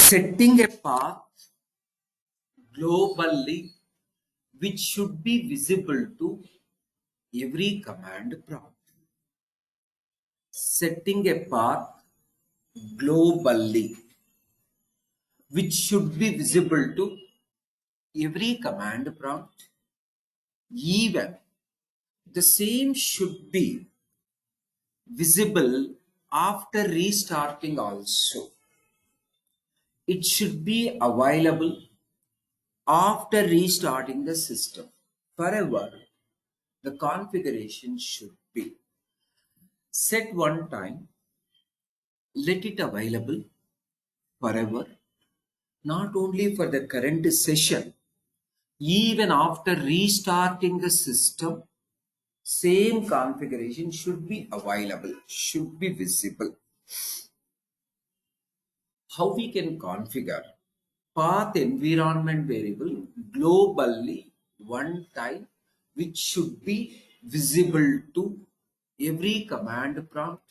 setting a path globally which should be visible to every command prompt. Setting a path globally which should be visible to every command prompt. Even the same should be visible after restarting also. It should be available after restarting the system. Forever, the configuration should be set one time, let it available forever, not only for the current session, even after restarting the system, same configuration should be available, should be visible. How we can configure path environment variable globally one time, which should be visible to every command prompt,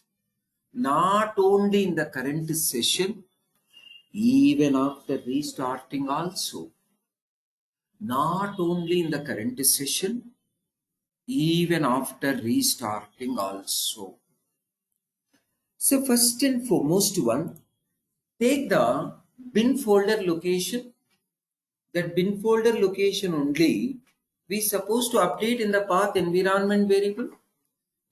not only in the current session, even after restarting also. Not only in the current session, even after restarting also. So first and foremost one, take the bin folder location. That bin folder location only we supposed to update in the path environment variable.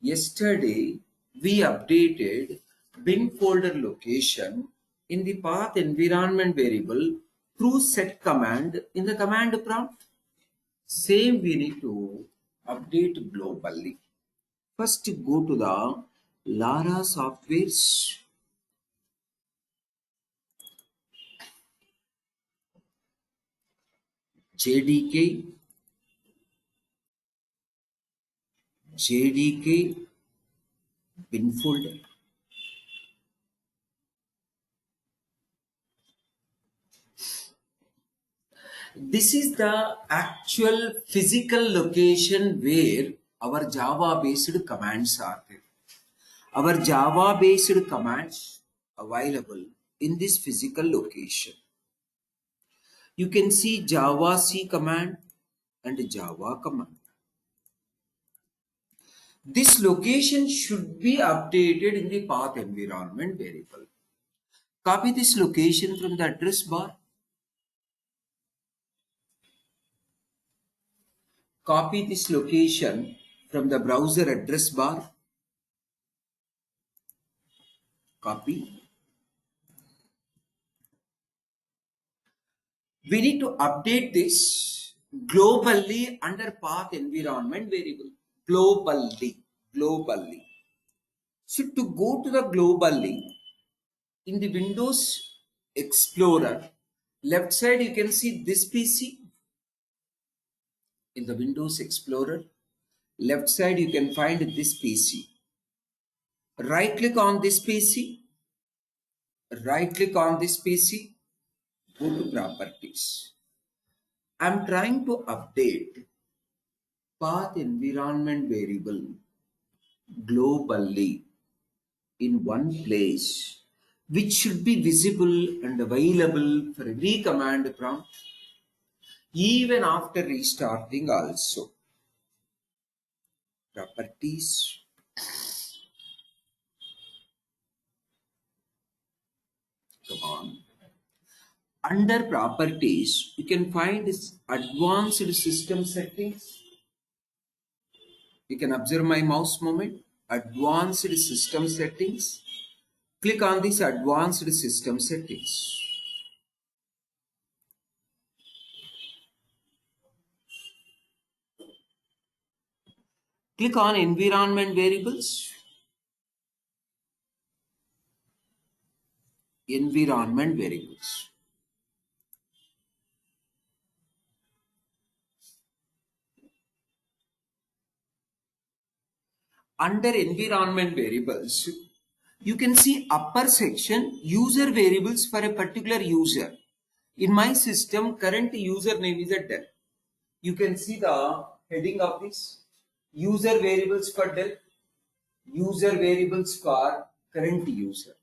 Yesterday we updated bin folder location in the path environment variable through set command in the command prompt. Same we need to update globally. First go to the Lara softwares. JDK bin folder. This is the actual physical location where our Java based commands are there. Our Java based commands available in this physical location. You can see Java C command and Java command. This location should be updated in the path environment variable. Copy this location from the address bar. Copy this location from the browser address bar. Copy. We need to update this globally under path environment variable. Globally. So to go to the globally, in the Windows Explorer, left side you can see this PC. In the Windows Explorer, left side you can find this PC. Right click on this PC. Right click on this PC. Go to properties. I'm trying to update path environment variable globally in one place, which should be visible and available for every command prompt, even after restarting also. Properties. Come on. Under properties, you can find this advanced system settings. You can observe my mouse movement. Advanced system settings. Click on this advanced system settings. Click on environment variables. Environment variables. Under environment variables, you can see upper section user variables for a particular user. In my system, current username is a Dell. You can see the heading of this. User variables for Dell. User variables for current user.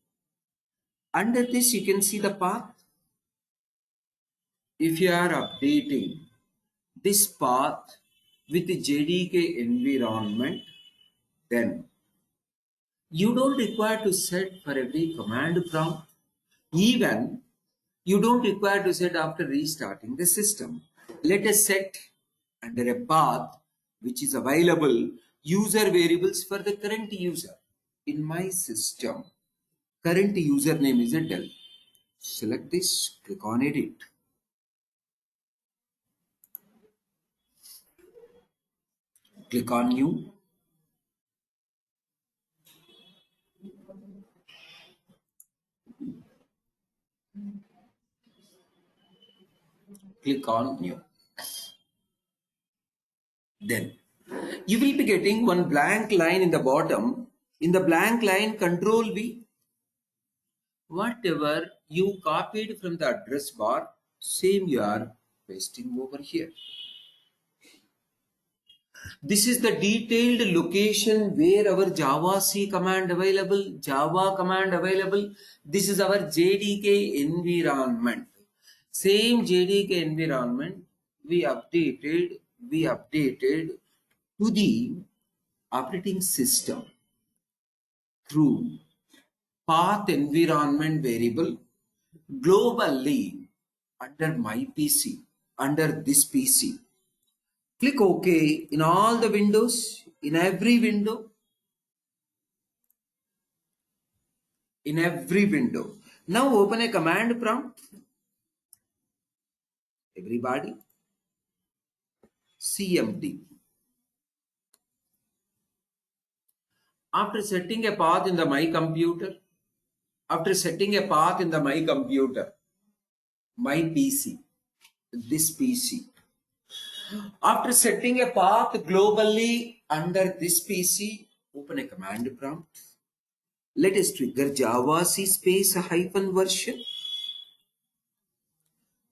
Under this, you can see the path. if you are updating this path with the JDK environment, then you don't require to set for every command prompt. Even you don't require to set after restarting the system. Let us set under a path which is available user variables for the current user. In my system, current username is a Dell. Select this, click on edit. Click on new. Click on new. Then you will be getting one blank line in the bottom. In the blank line, Control V. Whatever you copied from the address bar, same you are pasting over here. This is the detailed location where our Java C command available, Java command available. This is our JDK environment. Same JDK environment we updated to the operating system through path environment variable globally under my PC, under this PC. Click OK in all the windows, in every window, in every window. Now open a command prompt. Everybody, CMD. After setting a path in the my computer, my PC, this PC. After setting a path globally under this PC, open a command prompt. Let us trigger Java C space hyphen version.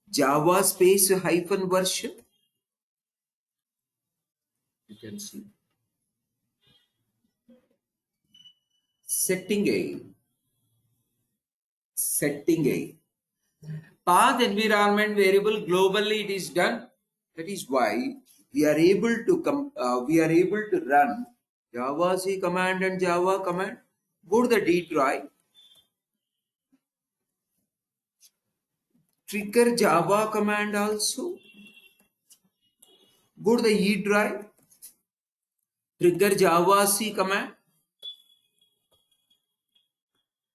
Java space hyphen version. You can see. Setting a path environment variable globally, it is done. That is why we are able to run Java C command and Java command. Go to the D drive. Trigger Java command also. Go to the E drive. Trigger Java C command.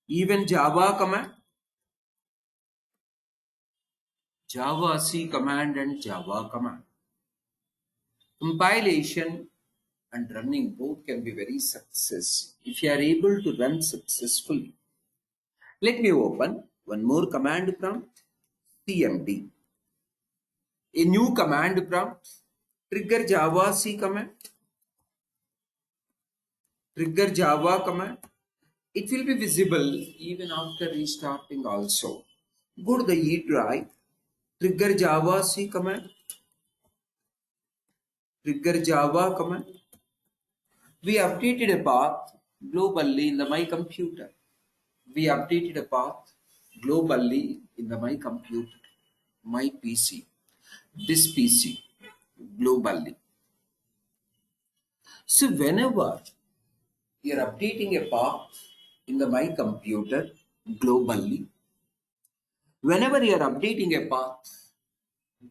Even Java command. Java C command and Java command. Compilation and running both can be very success if you are able to run successfully. Let me open one more command prompt, CMD. A new command prompt, trigger Java C command, trigger Java command. It will be visible even after restarting also. Go to the E drive, trigger Java C command, trigger Java command. We updated a path globally in the my computer. We updated a path globally in the my computer, my PC, this PC globally. So whenever you are updating a path in the my computer globally, whenever you are updating a path,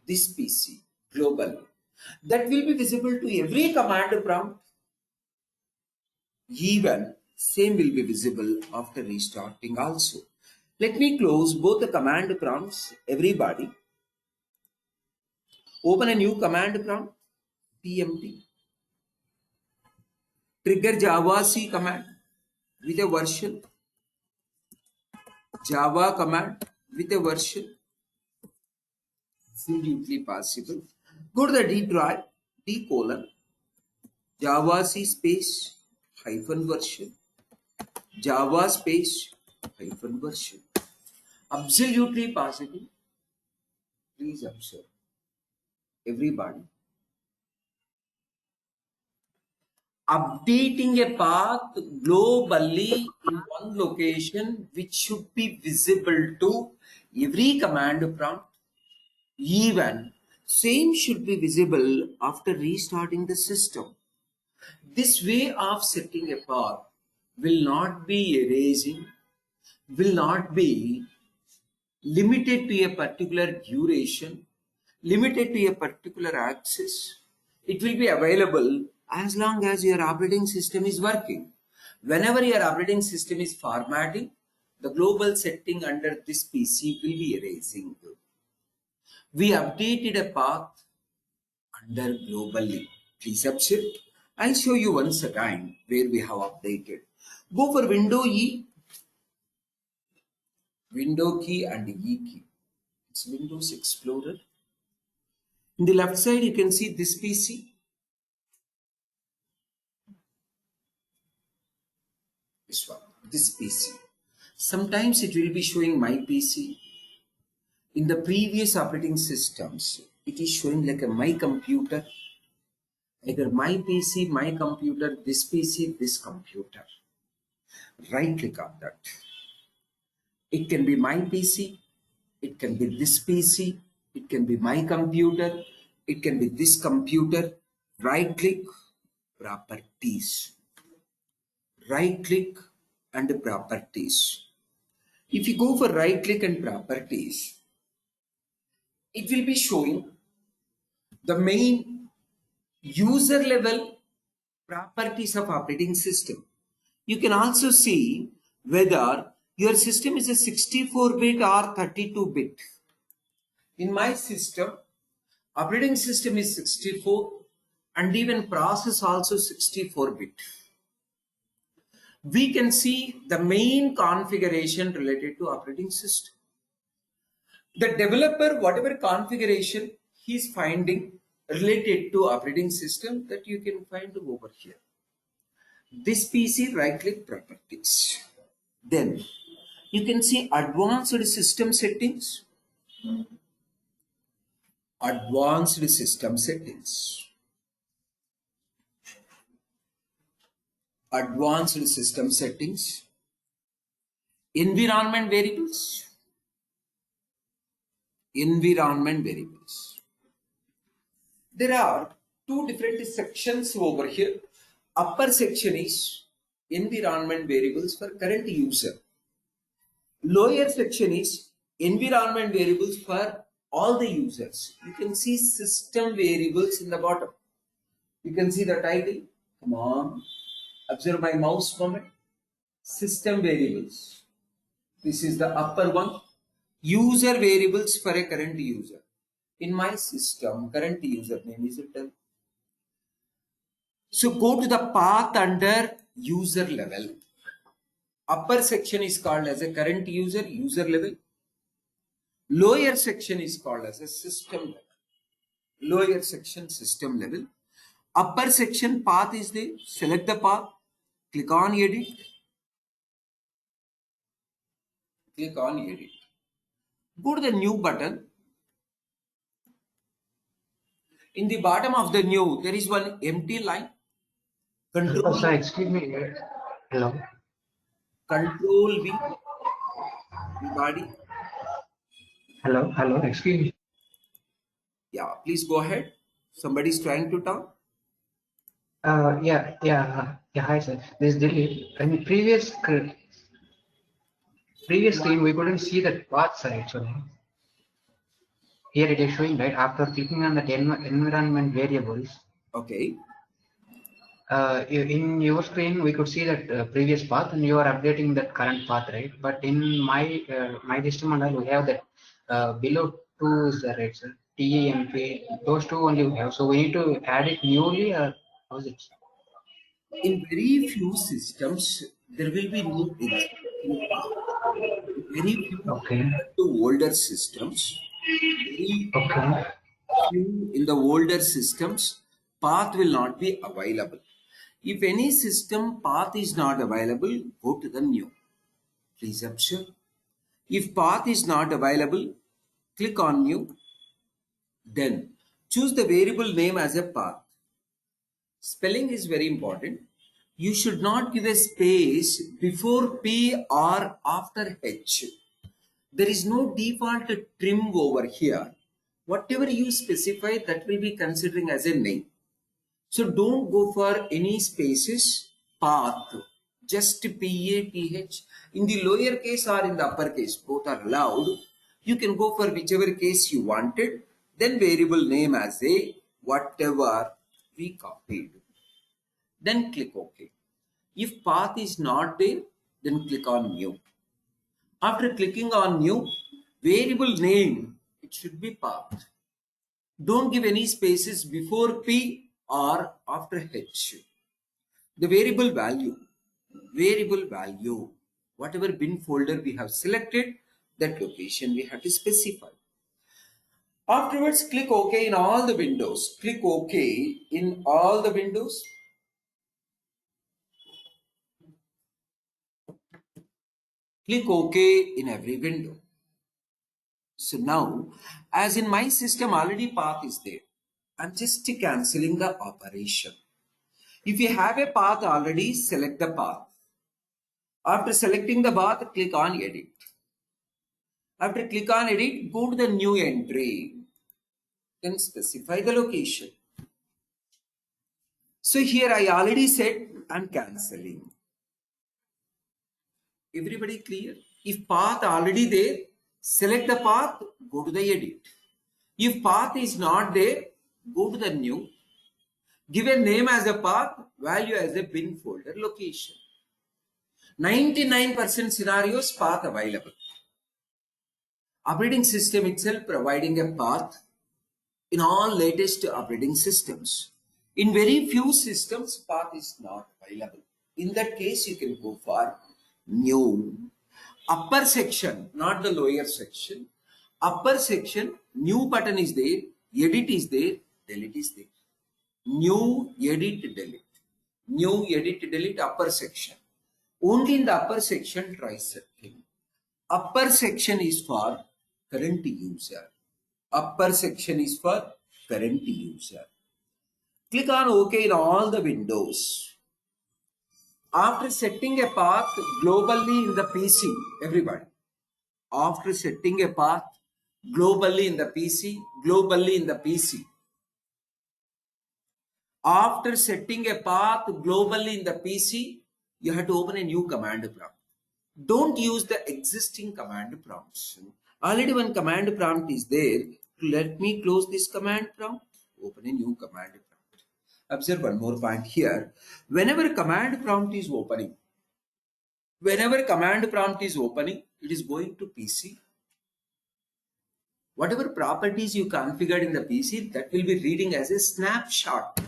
this PC globally, that will be visible to every command prompt. Even same will be visible after restarting also. Let me close both the command prompts, everybody. Open a new command prompt, CMD. Trigger Java C command with a version. Java command with a version. Absolutely possible. Go to the D drive, D colon, Java C space hyphen version. Java space hyphen version. Absolutely possible. Please observe. Everybody. Updating a path globally in one location which should be visible to every command prompt. Even same should be visible after restarting the system. This way of setting a path will not be erasing, will not be limited to a particular duration, limited to a particular access. It will be available as long as your operating system is working. Whenever your operating system is formatting, the global setting under this PC will be erasing. We updated a path under globally. Please accept. I'll show you once again where we have updated. Go for Window key and E key. It's Windows Explorer. In the left side, you can see this PC. This one, this PC. Sometimes it will be showing my PC. In the previous operating systems, it is showing like a my computer. Either my PC, my computer, this PC, this computer. Right click on that. It can be my PC, it can be this PC, it can be my computer, it can be this computer. Right click, properties. Right click and properties. If you go for right click and properties, it will be showing the main user level properties of operating system. You can also see whether your system is a 64-bit or 32-bit. In my system, operating system is 64 and even process also 64-bit. We can see the main configuration related to operating system. The developer, whatever configuration he is finding related to operating system, that you can find over here. This PC, right click properties. Then you can see advanced system settings. Advanced system settings. Advanced system settings. Environment variables. Environment variables. There are two different sections over here. Upper section is environment variables for current user. Lower section is environment variables for all the users. You can see system variables in the bottom. You can see the title. Come on. Observe my mouse movement. System variables. This is the upper one. User variables for a current user. In my system, current user name is it? So go to the path under user level. Upper section is called as a current user, user level. Lower section is called as a system level. Lower section, system level. Upper section path is there. Select the path. Click on edit. Click on edit. Go to the new button. In the bottom of the new, there is one empty line. Control. Sir, excuse me. Hello. Control V. Body. Hello. Excuse me. Yeah, please go ahead. Somebody is trying to talk. Yeah. Hi, sir. This is Dilip. In the previous screen, we couldn't see that path, sir. Actually, here it is showing right after clicking on the environment variables. Okay. In your screen, we could see that previous path, and you are updating that current path, right? But in my system, and we have that below two is the right, sir. TEMP. Those two only we have. So we need to add it newly, or how's it? In very few systems, there will be no existing path. Very few Okay. compared to older systems. Very Okay. few in the older systems, path will not be available. If any system path is not available, go to the new. Please observe. If path is not available, click on new. Then choose the variable name as a path. Spelling is very important. You should not give a space before P or after H. There is no default trim over here. Whatever you specify, that will be considering as a name. So don't go for any spaces, path, just PATH. In the lower case or in the upper case, both are allowed. You can go for whichever case you wanted, then variable name as a whatever we copied. Then click OK. If path is not there, then click on new. After clicking on new, variable name, it should be path. Don't give any spaces before P or after H. The variable value, whatever bin folder we have selected, that location we have to specify. Afterwards, click OK in all the windows. Click OK in all the windows. Click OK in every window. So now, as in my system already path is there, I'm just cancelling the operation. If you have a path already, select the path. After selecting the path, click on edit. After click on edit, go to the new entry. Then specify the location. So here I already said I'm cancelling. Everybody clear? If path already there, select the path, go to the edit. If path is not there, go to the new. Give a name as a path, value as a bin folder location. 99% scenarios path available. Operating system itself providing a path in all latest operating systems. In very few systems, path is not available. In that case, you can go for new. Upper section, not the lower section. Upper section, new button is there, edit is there, delete is there. New, edit, delete. New, edit, delete, upper section. Only in the upper section, try setting. Upper section is for current user. Upper section is for current user. Click on OK in all the windows. After setting a path globally in the PC, everybody. After setting a path globally in the PC, After setting a path globally in the PC, you have to open a new command prompt. Don't use the existing command prompts. Already one command prompt is there. Let me close this command prompt, open a new command prompt. Observe one more point here. Whenever command prompt is opening, it is going to PC. Whatever properties you configured in the PC, that will be reading as a snapshot.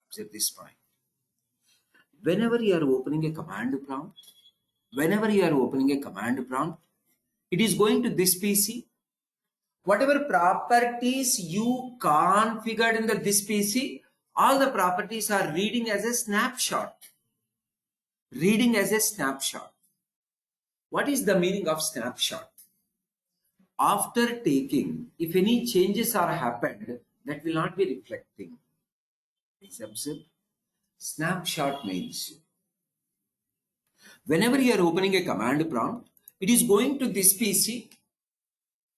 Observe this point. Whenever you are opening a command prompt, it is going to this PC. Whatever properties you configured in this PC, all the properties are reading as a snapshot. What is the meaning of snapshot? After taking, if any changes are happened, that will not be reflecting. Please observe. Snapshot means whenever you are opening a command prompt, it is going to this PC,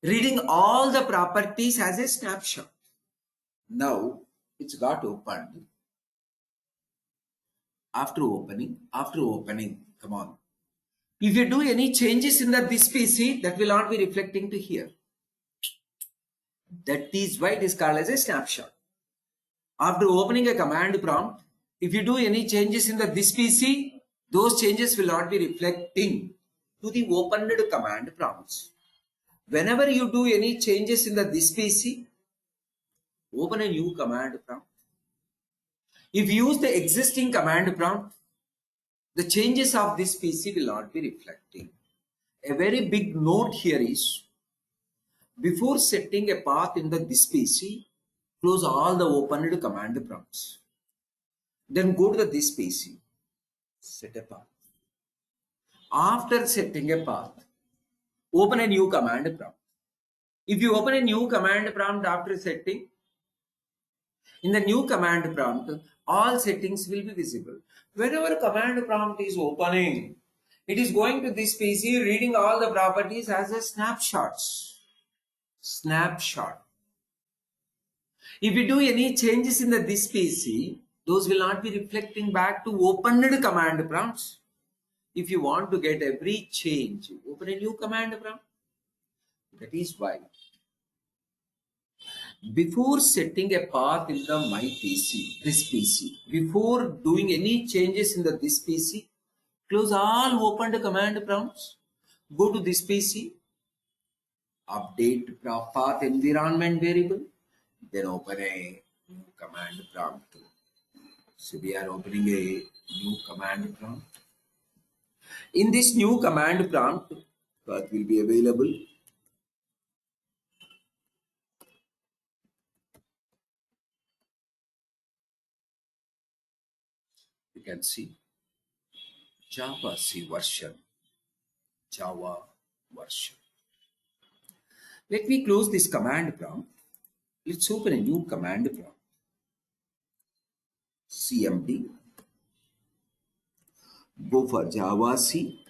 reading all the properties as a snapshot. Now it's got opened. After opening, come on. If you do any changes in this PC, that will not be reflecting to here. That is why it is called as a snapshot. After opening a command prompt, if you do any changes in this PC, those changes will not be reflecting to the opened command prompts. Whenever you do any changes in this PC, open a new command prompt. If you use the existing command prompt, the changes of this PC will not be reflecting. A very big note here is, before setting a path in this PC, close all the opened command prompts. Then go to this PC, set a path. After setting a path, open a new command prompt. If you open a new command prompt after setting, in the new command prompt, all settings will be visible. Whenever command prompt is opening, it is going to this PC, reading all the properties as a snapshot. If we do any changes in this PC, those will not be reflecting back to opened command prompts. If you want to get every change, open a new command prompt. That is why before setting a path in the my PC, this PC, before doing any changes in this PC, close all opened command prompts. Go to this PC, update path environment variable, then open a new command prompt. So we are opening a new command prompt. In this new command prompt, path will be available. You can see Java C version, Java version. Let me close this command prompt. Let's open a new command prompt. CMD. Go for Java C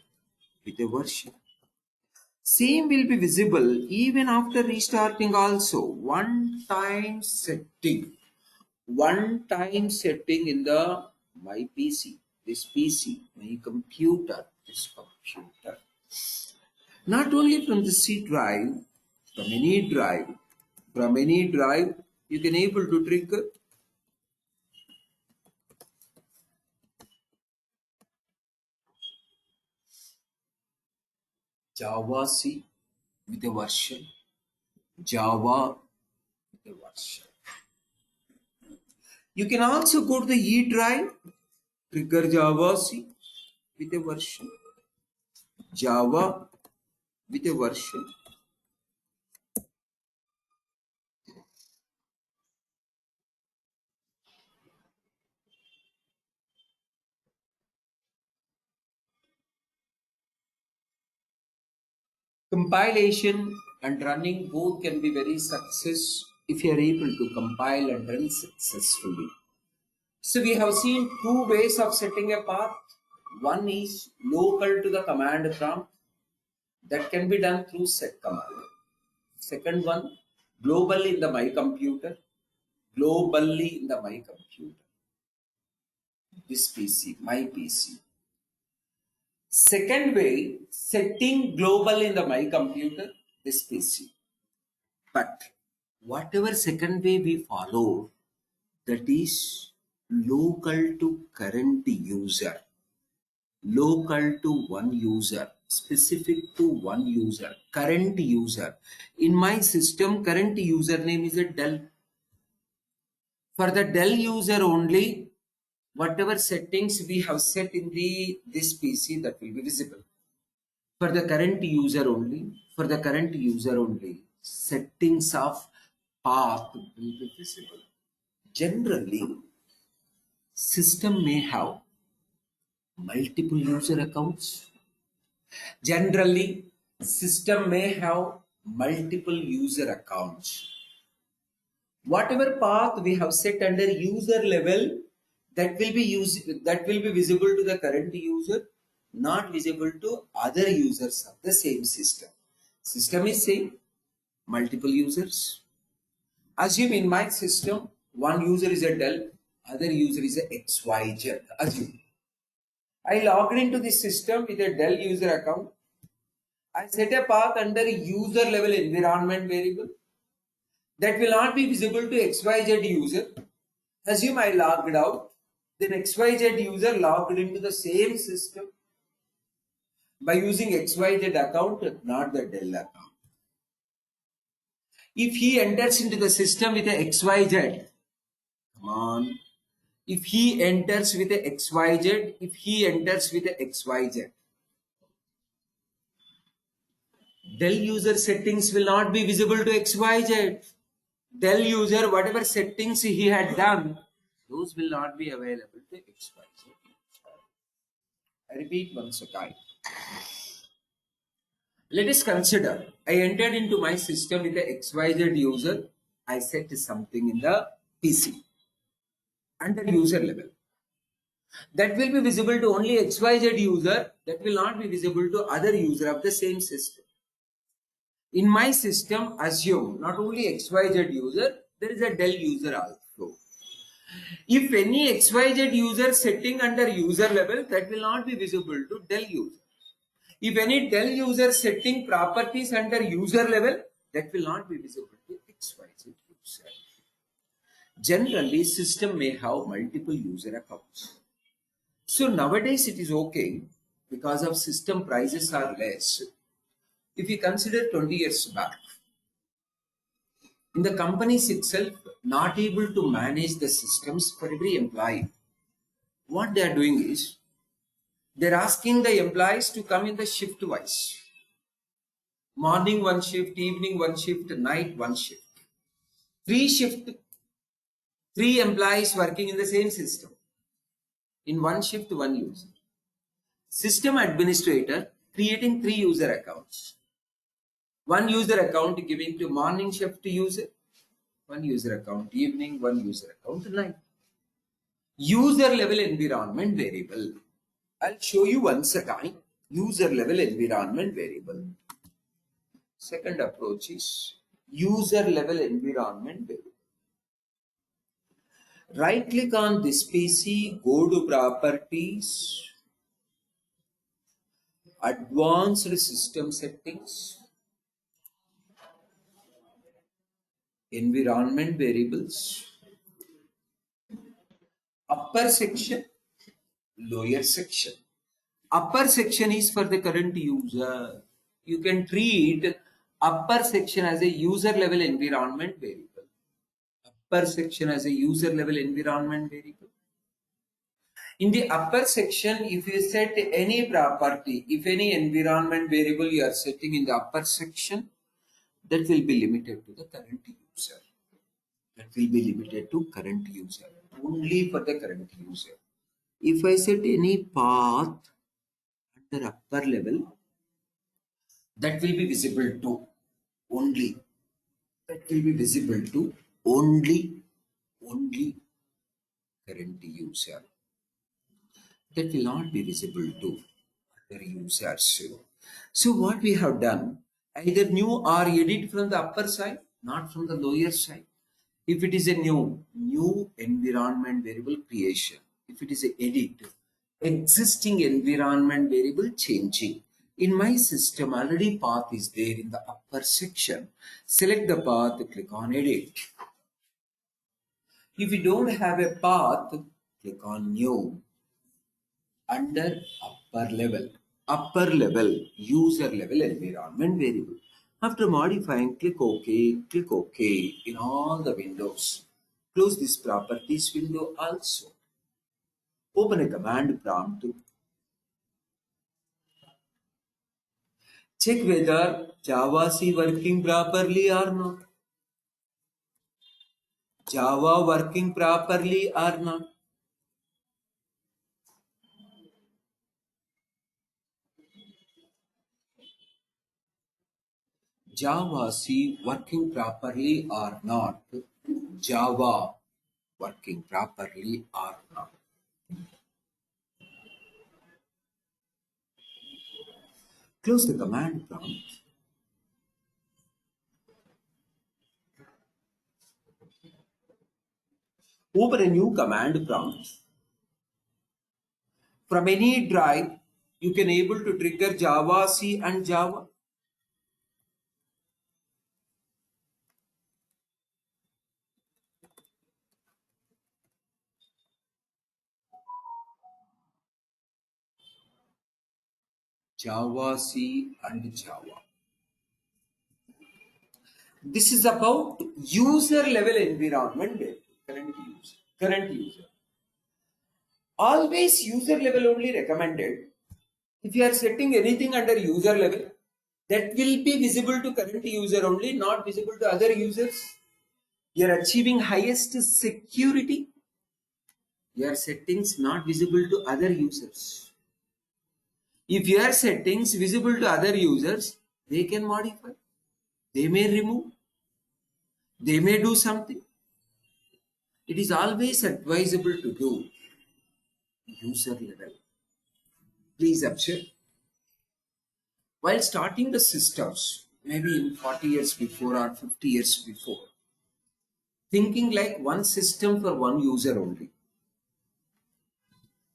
with a version. Same will be visible even after restarting also. One-time setting. One-time setting in the my PC. This PC, my computer, this computer. Not only from the C drive, from any drive, you can able to trigger Java C with a version, Java with a version. You can also go to the E drive, trigger Java C with a version, Java with a version. Compilation and running both can be very success if you are able to compile and run successfully. So we have seen two ways of setting a path. One is local to the command prompt that can be done through set command. Second one, globally in the my computer, globally in the my computer. This PC, my PC. Second way, setting global in the my computer, this PC. But whatever second way we follow, that is local to current user, local to one user, specific to one user, current user. In my system, current username is a Dell. For the Dell user only, whatever settings we have set in this PC, that will be visible. For the current user only, settings of path will be visible. Generally, system may have multiple user accounts. Generally, system may have multiple user accounts. Whatever path we have set under user level, that will be visible to the current user, not visible to other users of the same system. System is same, multiple users. Assume in my system, one user is a Dell, other user is a XYZ. Assume I logged into this system with a Dell user account. I set a path under user level environment variable that will not be visible to XYZ user. Assume I logged out, then XYZ user logged into the same system by using XYZ account, not the Dell account. If he enters into the system with a XYZ, come on. If he enters with a XYZ, Dell user settings will not be visible to XYZ. Dell user, whatever settings he had done, those will not be available to XYZ. I repeat once again. Let us consider, I entered into my system with the XYZ user. I set something in the PC under user level. That will be visible to only XYZ user. That will not be visible to other user of the same system. In my system, assume not only XYZ user, There is a del user also. If any XYZ user setting under user level, that will not be visible to del user. If any del user setting properties under user level, that will not be visible to XYZ user. Generally, system may have multiple user accounts. So nowadays it is okay because of system prices are less. If you consider 20 years back, in the companies itself, not able to manage the systems for every employee, what they are doing is they're asking the employees to come in the shift wise. Morning one shift, evening one shift, night one shift. Three shift, three employees working in the same system. In one shift, one user. System administrator creating three user accounts. One user account giving to morning shift user, one user account evening, one user account night. User level environment variable. I'll show you once again user level environment variable. Second approach is user level environment variable. Right click on this PC, go to properties, advanced system settings, environment variables, upper section, lower section. Upper section is for the current user. You can treat upper section as a user level environment variable. Upper section as a user level environment variable. In the upper section, if you set any property, if any environment variable you are setting in the upper section, that will be limited to the current user. That will be limited to current user. Only for the current user. If I set any path under upper level, that will be visible to only. That will be visible to only current user. That will not be visible to other users. So what we have done, either new or edit from the upper side, not from the lower side. If it is a new environment variable creation. If it is a edit, existing environment variable changing. In my system, already path is there in the upper section. Select the path, click on edit. If you don't have a path, click on new. Under upper level, user level environment variable. After modifying, click OK in all the windows. Close this properties window also. Open a command prompt. Check whether Java C working properly or not. Java working properly or not. Java C working properly or not. Java working properly or not. Close the command prompt. Open a new command prompt. From any drive, you can able to trigger Java C and Java. Java C and Java. This is about user level environment. Current user. Always user level only recommended. If you are setting anything under user level, that will be visible to current user only, not visible to other users. You are achieving highest security. Your settings not visible to other users. If your settings visible to other users, they can modify. They may remove. They may do something. It is always advisable to do user level. Please observe. While starting the systems, maybe in 40 years before or 50 years before, thinking like one system for one user only.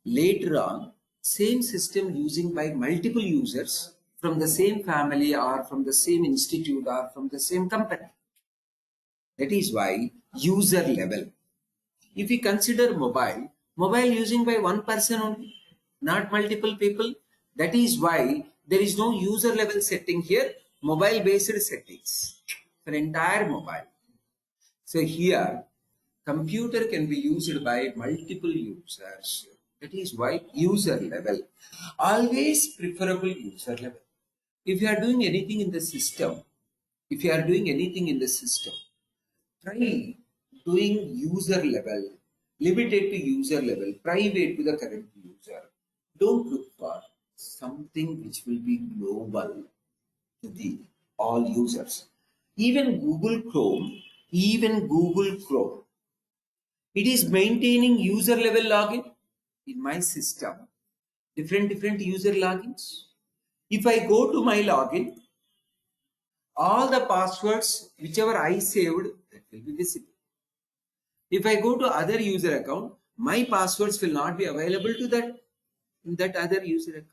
Later on, same system using by multiple users from the same family or from the same institute or from the same company. That is why user level. If we consider mobile using by one person only, not multiple people. That is why there is no user level setting here, mobile based settings for entire mobile. So here, computer can be used by multiple users. That is why user level. Always preferable user level. If you are doing anything in the system, if you are doing anything in the system, try doing user level, limited to user level, private to the current user. Don't look for something which will be global to the all users. Even Google Chrome, even Google Chrome, it is maintaining user level login in my system. Different user logins. If I go to my login, all the passwords whichever I saved that will be visible. If I go to other user account, my passwords will not be available to that other user account.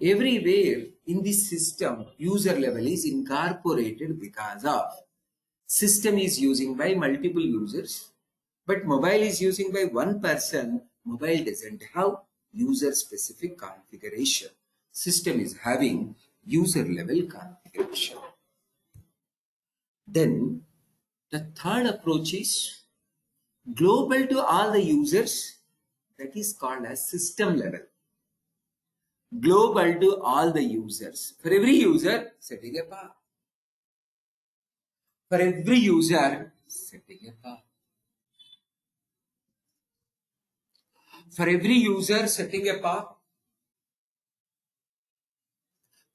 Everywhere in this system, user level is incorporated because of system is using by multiple users, but mobile is using by one person. Mobile doesn't have user specific configuration. System is having user level configuration. Then the third approach is global to all the users, that is called as system level. Global to all the users. For every user, setting a path. For every user, setting a path. For every user, setting a path.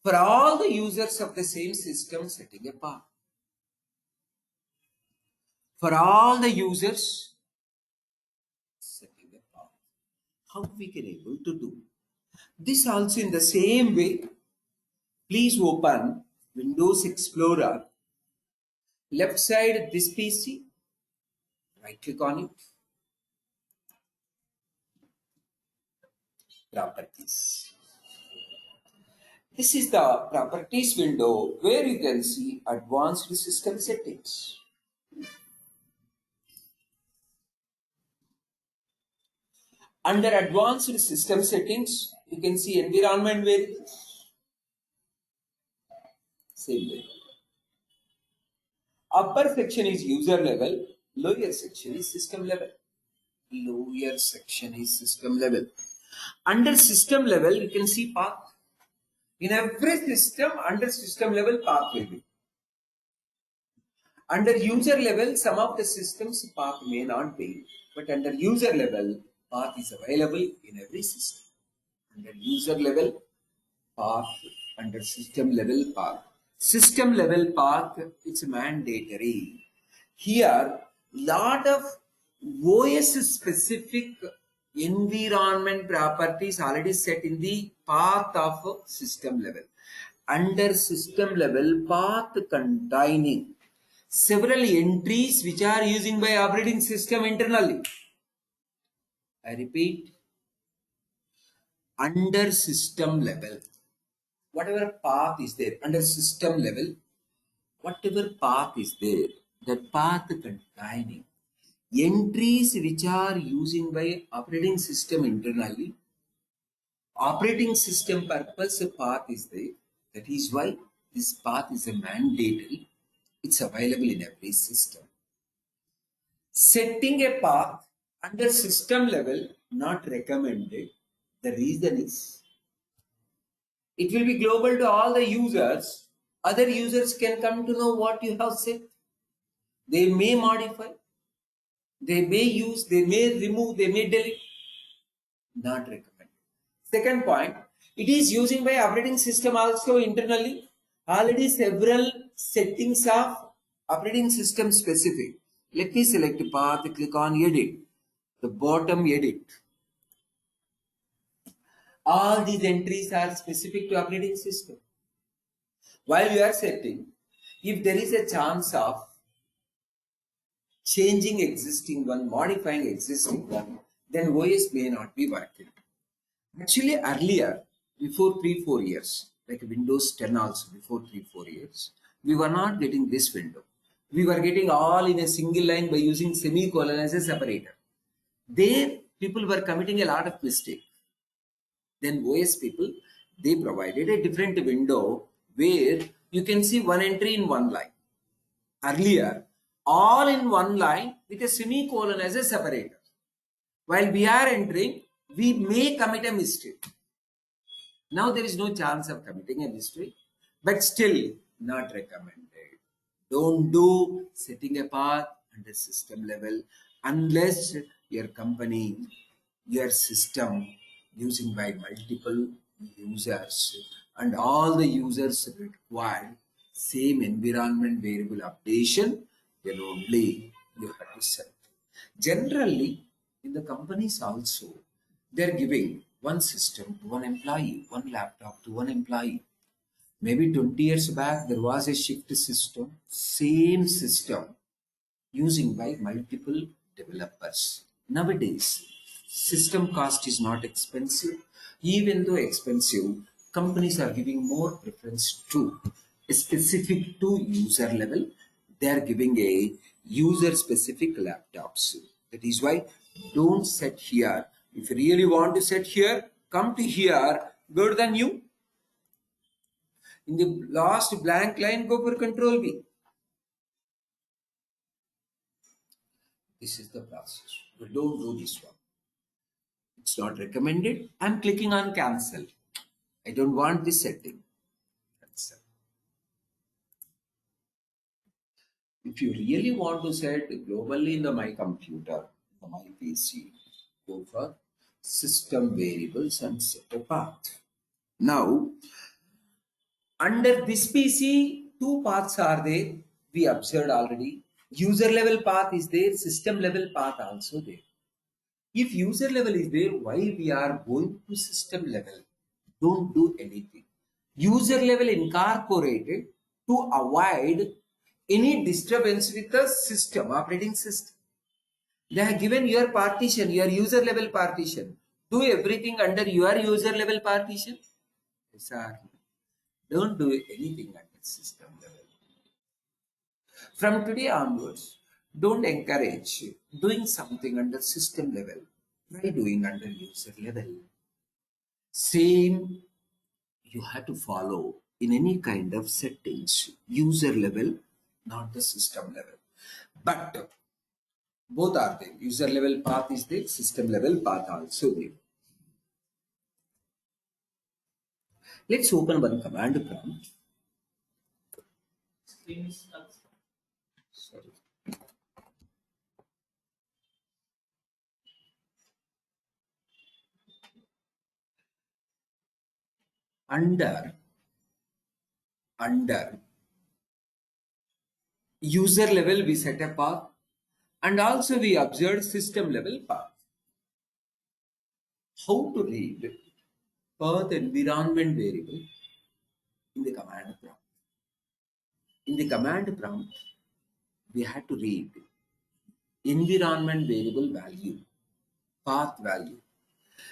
For all the users of the same system, setting a path. For all the users, setting a path. How we can able to do? This also in the same way. Please open Windows Explorer. Left side this PC. Right click on it. Properties. This is the properties window where you can see advanced system settings. Under advanced system settings, you can see environment variables. Same way. Upper section is user level, lower section is system level. Lower section is system level. Under system level, you can see path. In every system, under system level, path will be. Under user level, some of the systems path may not be, but under user level, path is available in every system. Under user level, path, under system level path. System level path, it's mandatory. Here, lot of OS specific environment properties already set in the path of system level. Under system level, path containing several entries which are using by operating system internally. I repeat, under system level, whatever path is there under system level, whatever path is there, that path containing entries which are using by operating system internally, operating system purpose path is there. That is why this path is a mandatory. It's available in every system. Setting a path under system level not recommended. The reason is it will be global to all the users. Other users can come to know what you have said. They may modify, they may use, they may remove, they may delete. Not recommended. Second point, it is using by operating system also internally. Already several settings of operating system specific. Let me select path, click on edit. The bottom edit. All these entries are specific to operating system. While you are setting, if there is a chance of changing existing one, modifying existing one, then OS may not be working. Actually, earlier, before 3 4 years, like Windows 10 also, before 3 4 years, we were not getting this window. We were getting all in a single line by using semicolon as a separator. There, people were committing a lot of mistake. Then OS people, they provided a different window where you can see one entry in one line. Earlier, all in one line with a semicolon as a separator. While we are entering, we may commit a mistake. Now there is no chance of committing a mistake, but still not recommended. Don't do setting a path under system level unless your company, your system using by multiple users and all the users require same environment variable updation, then only you have to set. Generally, in the companies also, they're giving one system to one employee, one laptop to one employee. Maybe 20 years back, there was a shift system, same system using by multiple developers. Nowadays, system cost is not expensive. Even though expensive, companies are giving more preference to specific to user level. They are giving a user specific laptops. That is why don't set here. If you really want to set here, come to here, go to the new. In the last blank line, go for Control V. This is the process. But don't do this one. It's not recommended. I'm clicking on cancel. I don't want this setting. Cancel. If you really want to set globally in the my computer, the my PC, go for system variables and set a path. Now, under this PC, two paths are there. We observed already. User level path is there, system level path also there. If user level is there, why we are going to system level? Don't do anything. User level incorporated to avoid any disturbance with the system, operating system. They have given your partition, your user level partition. Do everything under your user level partition. Yes, sir. Don't do anything at the system level. From today onwards, don't encourage doing something under system level. Try doing under user level. Same you have to follow in any kind of settings, user level, not the system level. But both are there. User level path is there, system level path also there. Let's open one command prompt. Sorry. Under user level we set a path and also we observed system level path. How to read path environment variable in the command prompt? In the command prompt, we had to read environment variable value, path value.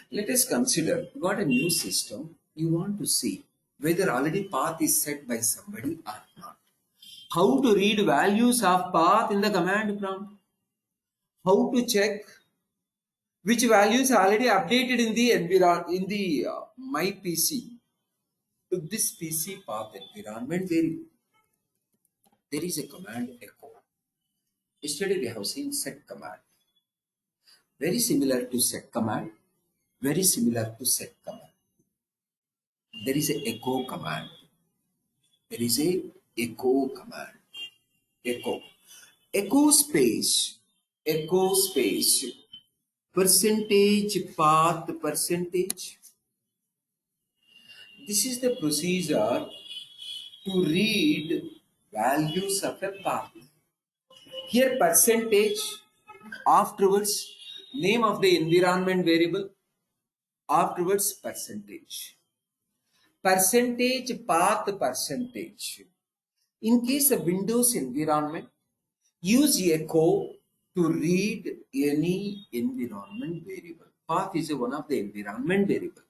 Let us consider you got a new system. You want to see whether already path is set by somebody or not. How to read values of path in the command prompt? How to check which values are already updated in the my PC? This PC path environment variable. There is a command echo. Yesterday we have seen set command. Very similar to set command. Very similar to set command. There is a echo command. There is a echo command. Echo. Echo space, percentage path percentage. This is the procedure to read values of a path. Here percentage, afterwards name of the environment variable, afterwards percentage. Percentage path percentage. In case of Windows environment, use echo to read any environment variable. Path is one of the environment variable.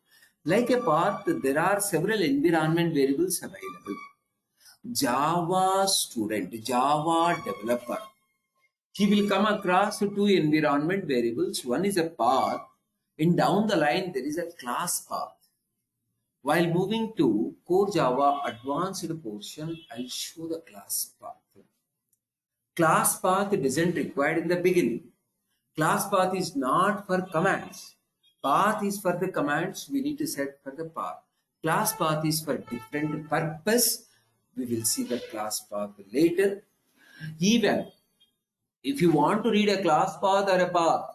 Like a path, there are several environment variables available. Java student, Java developer, he will come across two environment variables. One is a path, and down the line there is a class path. While moving to core Java advanced portion, I'll show the class path. Class path isn't required in the beginning. Class path is not for commands. Path is for the commands we need to set for the path. Class path is for different purpose. We will see the class path later. Even if you want to read a class path or a path,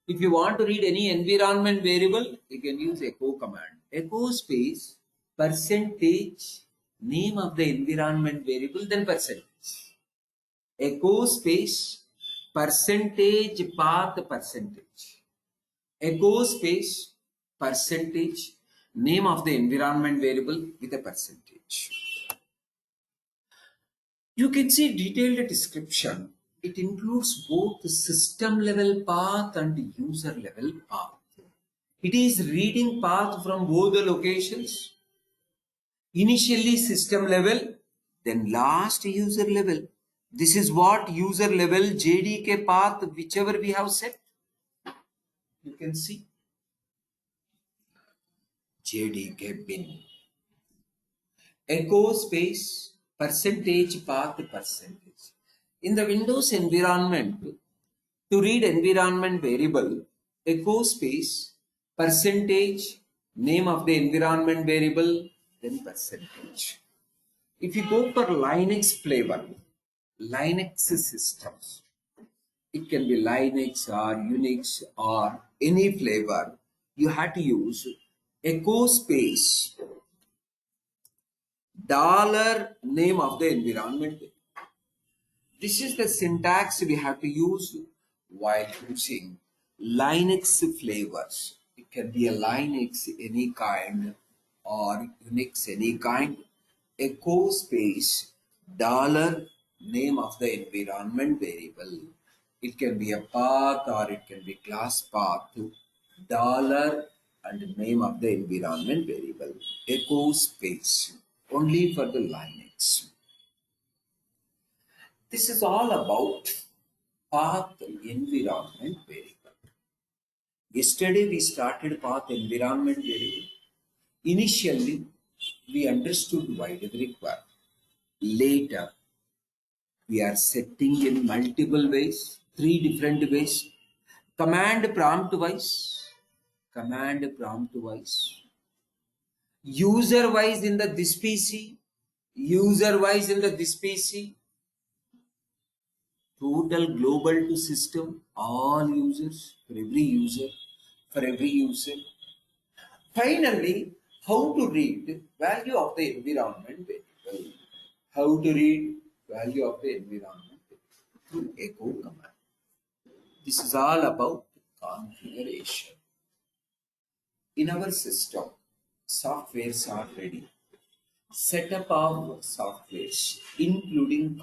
if you want to read any environment variable, you can use echo command. Echo space percentage name of the environment variable, then percentage. Echo space percentage path percentage. Echo space percentage name of the environment variable with a percentage. You can see detailed description. It includes both the system level path and user level path. It is reading path from both the locations. Initially system level, then last user level. This is what user level JDK path, whichever we have set. You can see JDK bin. Echo space percentage path percentage. In the Windows environment, to read environment variable, echo space percentage name of the environment variable, then percentage. If you go for Linux flavor, Linux systems, it can be Linux or Unix or any flavor, you have to use echo space dollar name of the environment. This is the syntax we have to use while using Linux flavors. It can be a Linux any kind or Unix any kind. Echo space dollar name of the environment variable. It can be a path or it can be class path. Dollar and name of the environment variable. Echo space only for the Linux. This is all about path environment variable. Yesterday we started path environment variable. Initially, we understood why it is required. Later, we are setting in multiple ways, three different ways. Command prompt wise, user wise in the this PC, user wise in the this PC, total global to system, all users, for every user. Finally, how to read value of the environment variable. How to read value of the environment variable through echo command. This is all about configuration. In our system, softwares are ready. Setup of softwares, including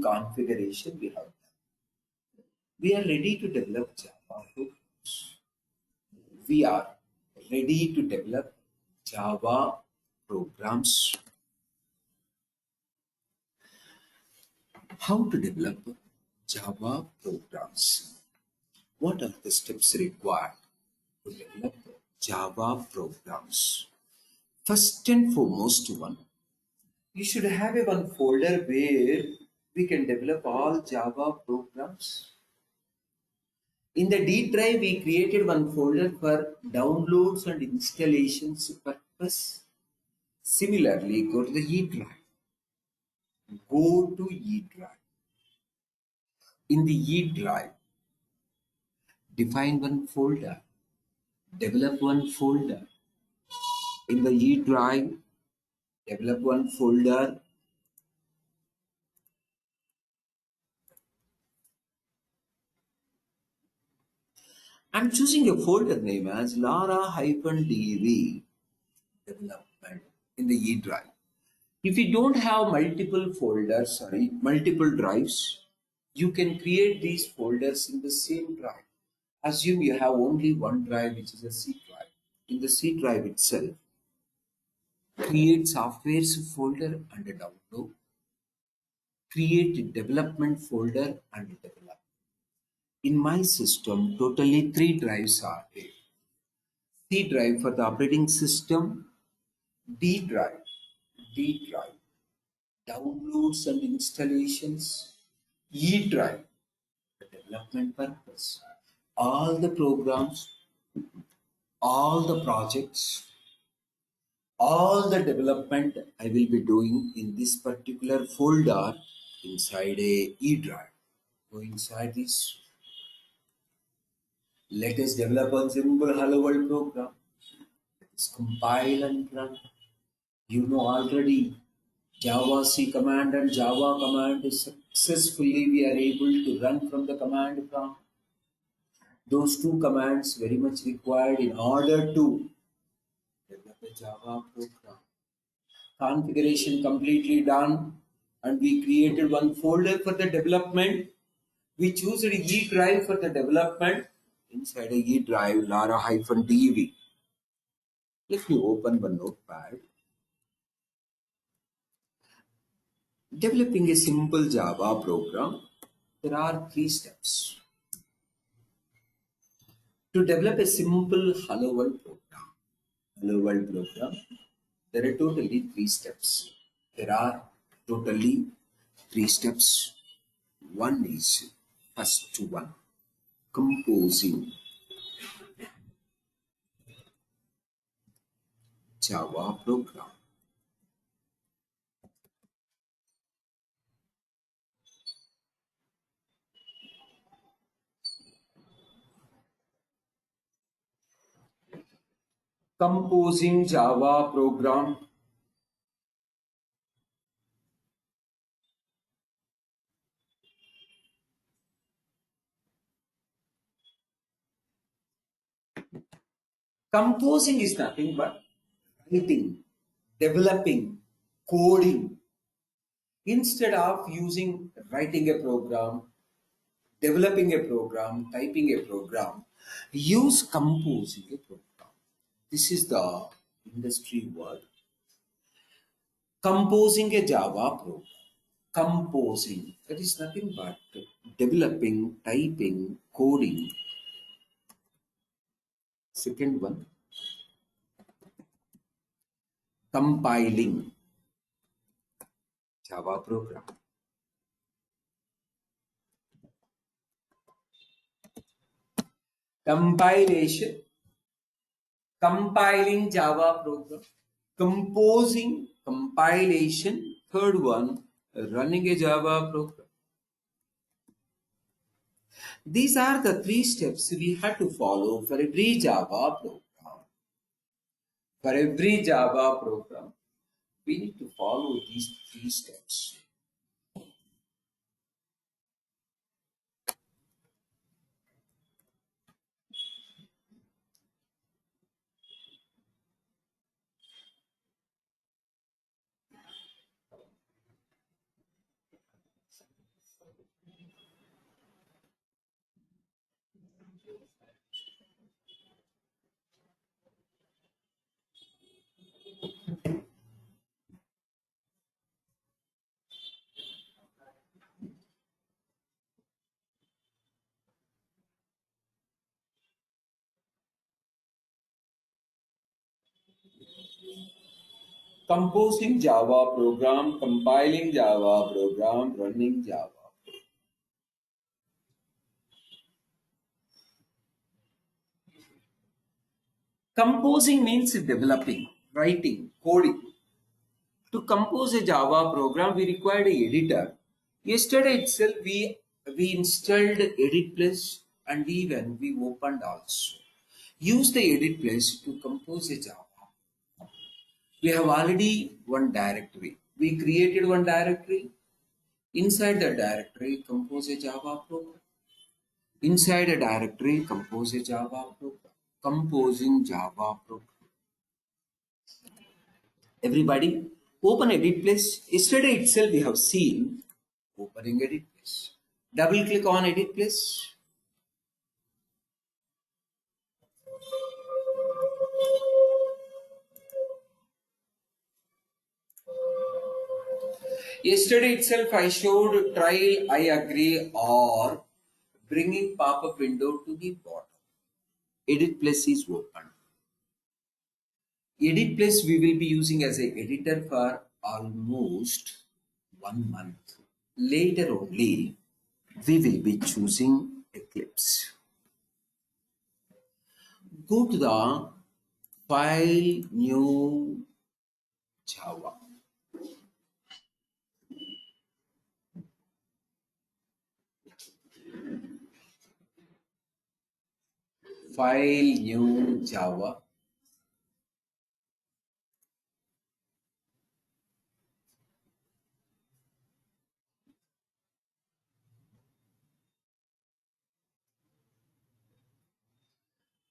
configuration we have done. We are ready to develop Java programs. We are ready to develop Java programs. How to develop Java programs? What are the steps required to develop Java programs? First and foremost one, you should have a one folder where we can develop all Java programs. In the D drive, we created one folder for downloads and installations purpose. Similarly, go to the E drive. Go to E drive. In the E drive, define one folder. Develop one folder. In the E drive, develop one folder. I'm choosing a folder name as lara-dv development in the E drive. If you don't have multiple folders, multiple drives, You can create these folders in the same drive. Assume you have only one drive, which is a C drive. In the C drive itself, create softwares folder and download, create development folder and develop. In my system, totally three drives are there. C drive for the operating system, D drive, D drive, downloads and installations, E drive, the development purpose. All the programs, all the projects, all the development I will be doing in this particular folder inside a E drive. Go inside this. Let us develop a simple hello world program. Let's compile and run. You know already Java C command and Java command is successfully we are able to run from the command prompt. Those two commands very much required in order to develop a Java program. Configuration completely done, and we created one folder for the development. We choose a E drive for the development. Inside a E drive, lara-dv. Let me open one notepad. Developing a simple Java program, there are three steps. To develop a simple hello world program, there are totally three steps. There are totally three steps. One is first one, composing Java program. Composing Java program. Composing is nothing but writing, developing, coding. Instead of using writing a program, developing a program, typing a program, use composing a program. This is the industry word. Composing a Java program. Composing. That is nothing but developing, typing, coding. Second one, compiling Java program. Compilation, compiling Java program. Composing, compilation. Third one, running a Java program. These are the three steps we have to follow for every Java program. For every Java program, we need to follow these three steps. Composing Java program, compiling Java program, running Java. Composing means developing, writing, coding. To compose a Java program, we required an editor. Yesterday itself, we installed Edit Plus and even we opened also. Use the Edit Plus to compose a Java. We have already one directory. We created one directory. Inside the directory, compose a Java program. Inside a directory, compose a Java program. Composing Java program. Everybody, open Edit Place. Yesterday itself we have seen opening Edit Place. Double click on edit please. Yesterday itself I showed trial I agree or bringing pop-up window to the bottom. Edit plus is open. Edit plus we will be using as a editor for almost 1 month. Later only we will be choosing Eclipse. Go to the file new Java. File new Java.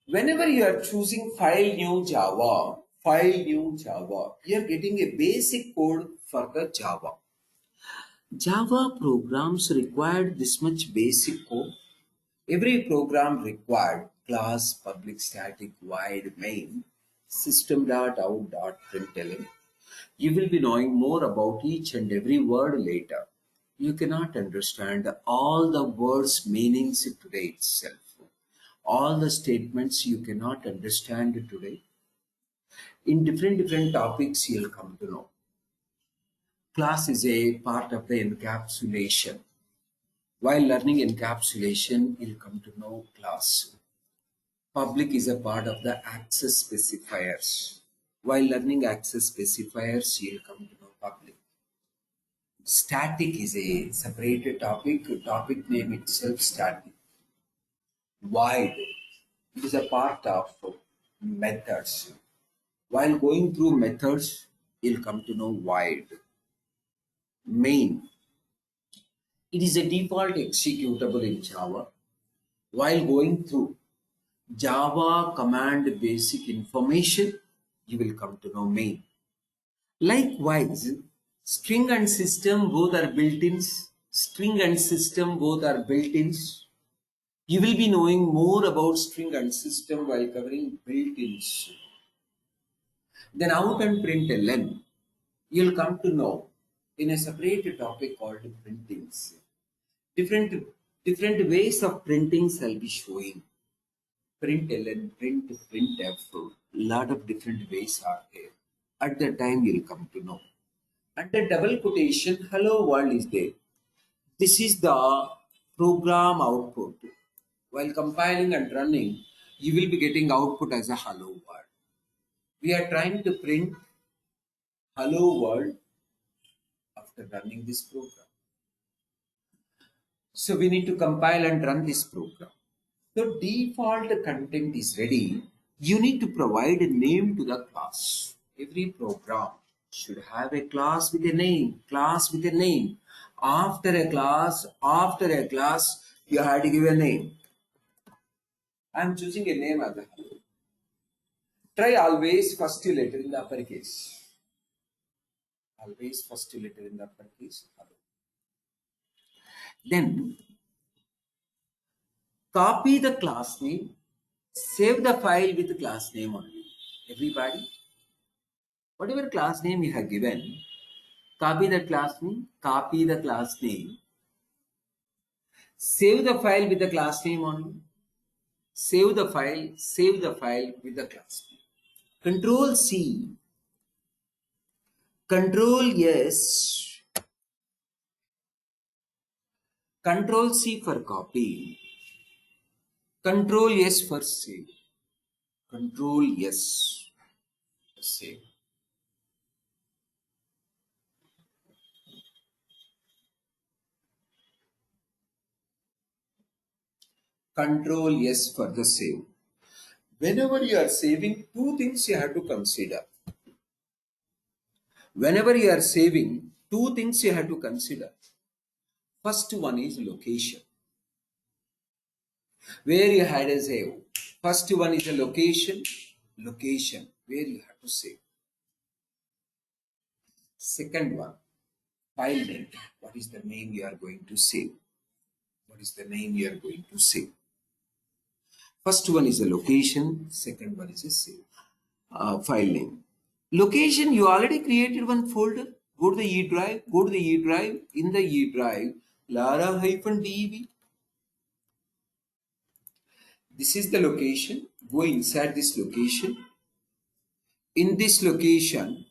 Whenever you are choosing file new Java, you are getting a basic code for the Java. Java programs required this much basic code. Every program required class, public static, void, main, system.out.println. You will be knowing more about each and every word later. You cannot understand all the words' meanings today itself. All the statements you cannot understand today. In different topics, you'll come to know. Class is a part of the encapsulation. While learning encapsulation, you'll come to know class. Public is a part of the access specifiers. While learning access specifiers, you'll come to know public. Static is a separate topic. Topic name itself static. Void, it is a part of methods. While going through methods, you'll come to know void. Main, it is a default executable in Java. While going through Java command basic information, you will come to know main. Likewise, string and system both are built-ins. String and system both are built-ins. You will be knowing more about string and system while covering built-ins. Then out and println, you'll come to know in a separate topic called printings. Different, different ways of printings I'll be showing. Println, print, printf, lot of different ways are there. At that time you'll come to know. Under double quotation, hello world is there. This is the program output. While compiling and running, you will be getting output as a hello world. We are trying to print hello world after running this program. So we need to compile and run this program. The default content is ready. You need to provide a name to the class. Every program should have a class with a name. Class with a name. After a class, you have to give a name. I am choosing a name as a hello. Try always first letter in the uppercase. Always first letter in the uppercase. Hello. Then copy the class name. Save the file with the class name only. Everybody, whatever class name you have given, copy the class name, save the file with the class name only, save the file with the class name. Control C, Control S, Control C for copy, Control S for save, Control S for save. Control S for the save. Whenever you are saving, two things you have to consider. Whenever you are saving, two things you have to consider. First one is location. Where you had a save. First one is a location. Location where you have to save. Second one, file name. What is the name you are going to save? What is the name you are going to say? First one is a location, second one is a save. File name. Location, you already created one folder. Go to the E drive, go to the E drive. In the E drive, lara-dev. This is the location. Go inside this location. In this location,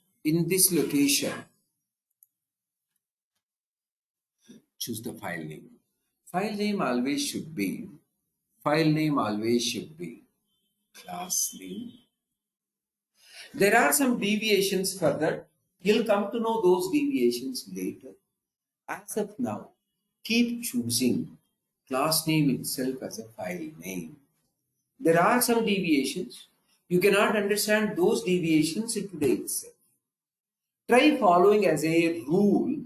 choose the file name. File name always should be, class name. There are some deviations further. You'll come to know those deviations later. As of now, keep choosing class name itself as a file name. There are some deviations. You cannot understand those deviations in today itself. Try following as a rule,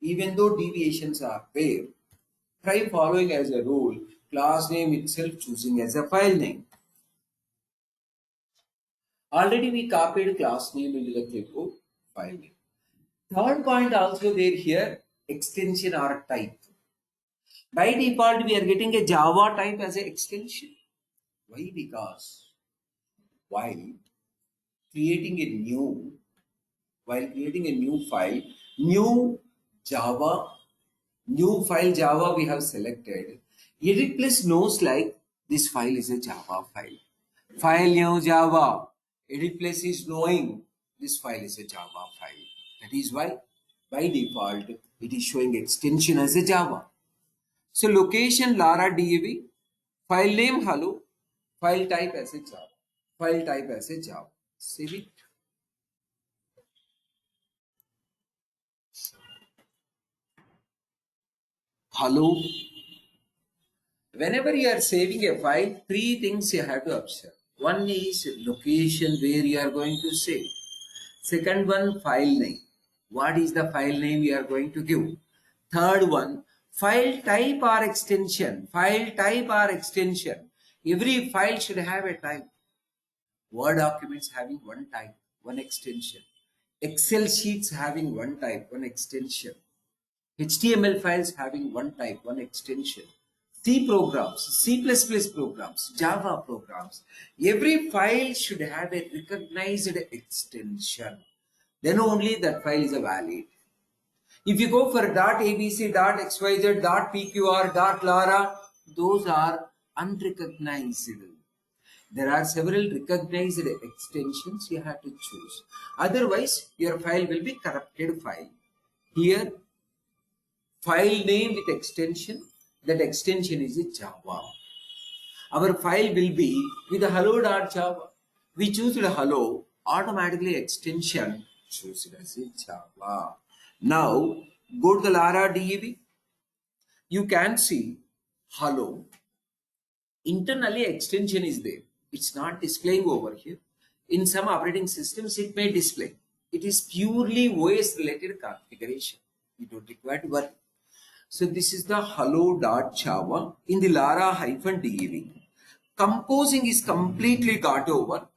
even though deviations are there. Try following as a rule, class name itself choosing as a file name. Already we copied class name into the clipboard, file name. Third point also there here, extension or type. By default, we are getting a Java type as an extension. Why? Because while creating a new, file, new Java, new file Java we have selected. Edit plus knows like this file is a Java file. File new Java. Edit plus is knowing this file is a Java file. That is why by default it is showing extension as a Java. So location lara-dev, file name hello, file type as a Java. File type as a Java. Save it. Hello. Whenever you are saving a file, three things you have to observe. One is location where you are going to save. Second one, file name. What is the file name you are going to give? Third one, file type or extension. File type or extension. Every file should have a type. Word documents having one type, one extension. Excel sheets having one type, one extension. HTML files having one type, one extension. C programs, C++ programs, Java programs. Every file should have a recognized extension. Then only that file is a valid. If you go for .abc, .xyz, .pqr, .lara, those are unrecognized. There are several recognized extensions you have to choose. Otherwise, your file will be corrupted file. Here, file name with extension, that extension is a Java. Our file will be with a hello.java. We choose the hello, automatically extension choose it as a Java. Now, go to the lara-dev. You can see hello. Internally extension is there. It's not displaying over here. In some operating systems, it may display. It is purely OS related configuration. You don't require to worry. So this is the hello.java in the lara-dev. Composing is completely got over.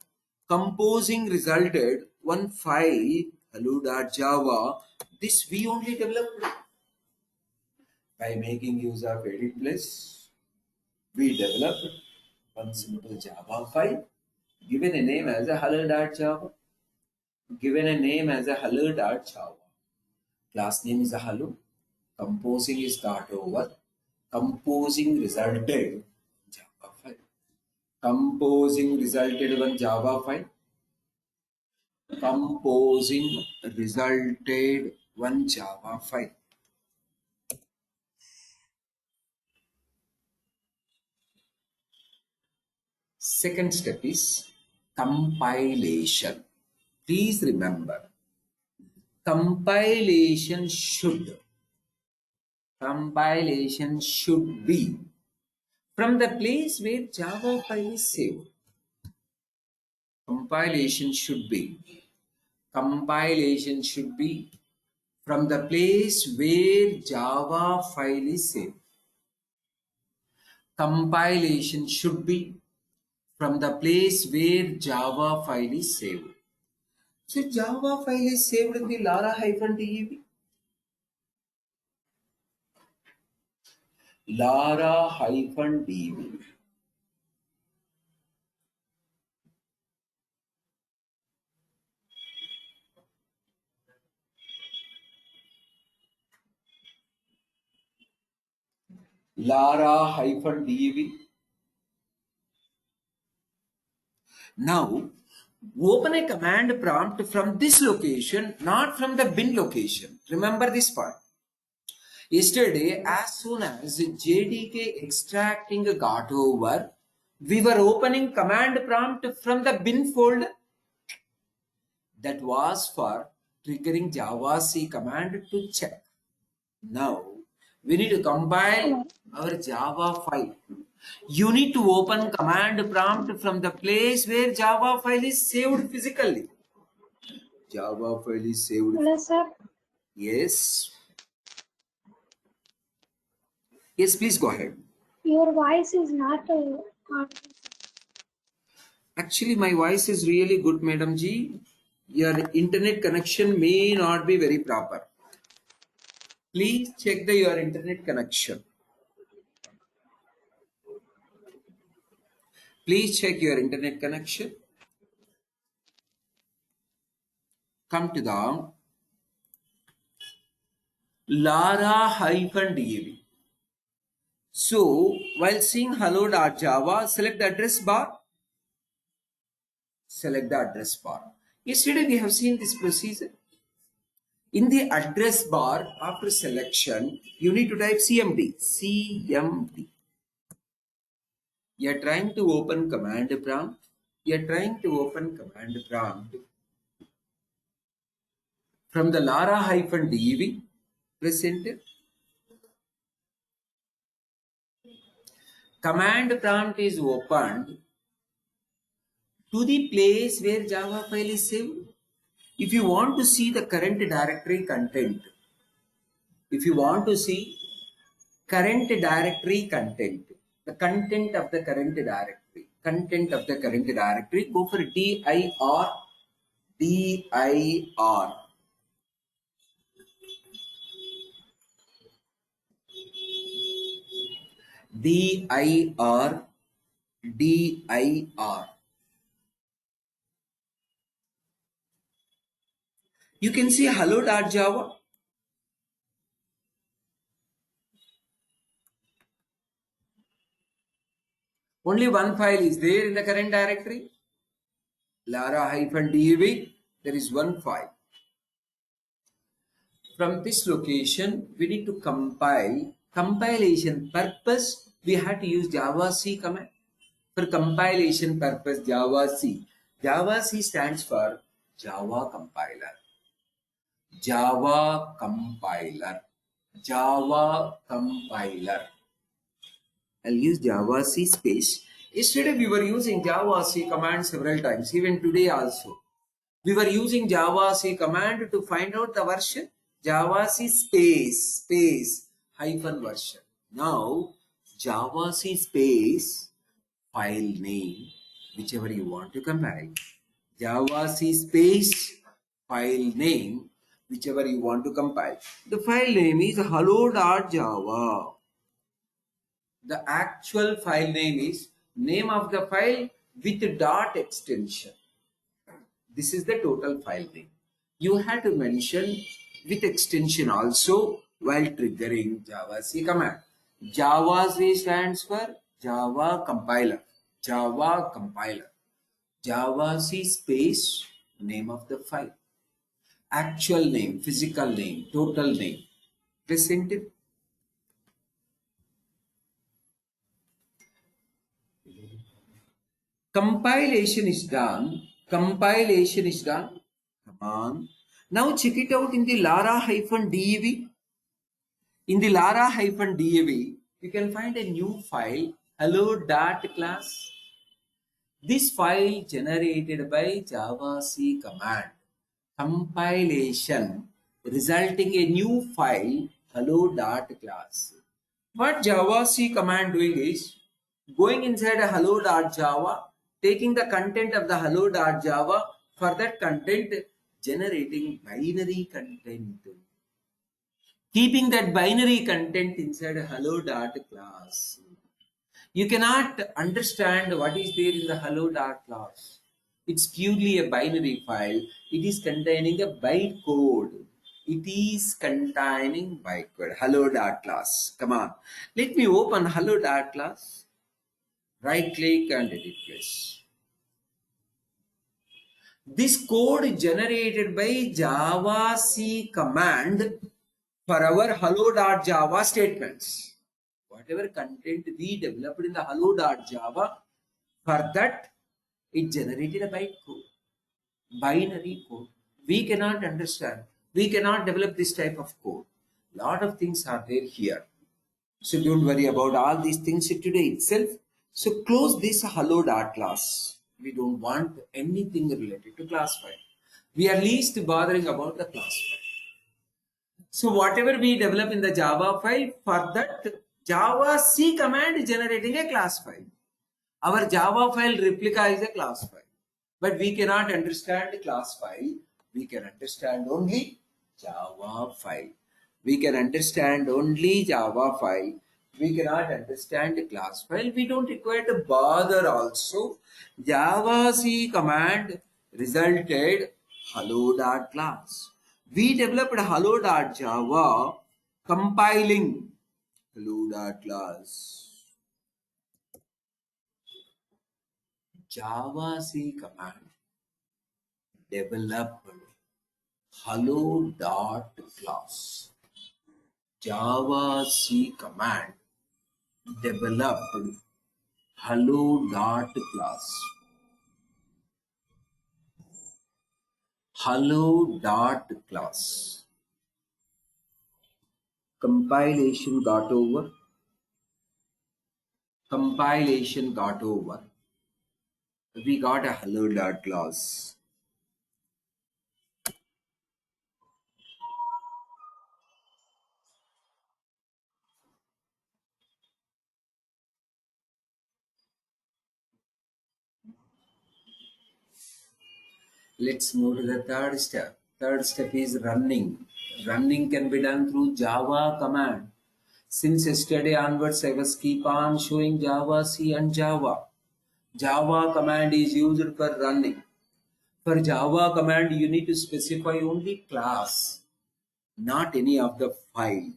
Composing resulted one file hello.java. This we only developed by making use of edit plus. We developed one simple Java file given a name as a hello.java. Given a name as a hello.java. Class name is a hello. Composing is got over. Composing resulted Java file. Composing resulted one Java file. Composing resulted one Java file. Second step is compilation. Please remember, compilation should be from the place where Java file is saved. Compilation should be from the place where Java file is saved. Compilation should be from the place where Java file is saved. So Java file is saved in the lara-dev. lara-dv. lara-dv. Now, open a command prompt from this location, not from the bin location. Remember this part. Yesterday, as soon as JDK extracting got over, we were opening command prompt from the bin folder. That was for triggering javac command to check. Now, we need to compile our Java file. You need to open command prompt from the place where Java file is saved physically. Java file is saved. Hello, sir. Yes. Yes, please go ahead. Your voice is not audible. Actually, my voice is really good, Madam Ji. Your internet connection may not be very proper. Please check your internet connection. Please check your internet connection. Come to the lara-dav. So, while seeing hello.java, select the address bar. Select the address bar. Yesterday we have seen this procedure. In the address bar, after selection, you need to type CMD. CMD. You are trying to open command prompt. You are trying to open command prompt from the lara-dav. Press enter. Command prompt is opened to the place where Java file is saved. If you want to see the current directory content, if you want to see current directory content, the content of the current directory, go for dir, dir, dir. You can see hello.java. Only one file is there in the current directory. lara-dav. There is one file. From this location, we need to compile. Compilation purpose, we have to use javac command. For compilation purpose, javac. Javac stands for Java compiler. Java compiler. Java compiler. I'll use javac space. Yesterday we were using javac command several times, even today also. We were using javac command to find out the version. Javac space hyphen version. Now javac space file name, whichever you want to compile. Javac space file name, whichever you want to compile. The file name is hello.java. The actual file name is name of the file with dot extension. This is the total file name. You have to mention with extension also while triggering javac command. Javac stands for Java compiler. Java compiler. Javac space name of the file. Actual name, physical name, total name. Press enter. Compilation is done. Compilation is done. Come on. Now check it out in the lara-dav. In the lara-dav, you can find a new file, hello.class. This file generated by javac command. Compilation resulting a new file, hello.class. What javac command doing is going inside a hello.java, taking the content of the hello.java, for that content generating binary content. keeping that binary content inside a hello dot class. You cannot understand what is there in the hello dot class. It's purely a binary file. It is containing a bytecode. It is containing bytecode. Hello dot class. Come on. Let me open hello dot class. Right click and edit place. This code generated by Java C command for our hello.java statements. Whatever content we developed in the hello.java, for that it generated a bytecode, binary code. We cannot understand. We cannot develop this type of code. Lot of things are there here. So don't worry about all these things today itself. So close this hello dot class. We don't want anything related to class file. We are least bothering about the class file. So whatever we develop in the Java file, for that Java C command is generating a class file. Our Java file replica is a class file. But we cannot understand class file. We can understand only Java file. We can understand only Java file. We cannot understand the class file. We don't require to bother also. Java C command resulted hello.class. We developed hello.java compiling hello.class. Java C command developed hello.class. Java C command developed hello.class. Hello.class. Compilation got over. Compilation got over. We got a hello.class. Let's move to the third step. Third step is running. Running can be done through Java command. Since yesterday onwards, I was keep on showing Java C and Java. Java command is used for running. For Java command, you need to specify only class, not any of the file.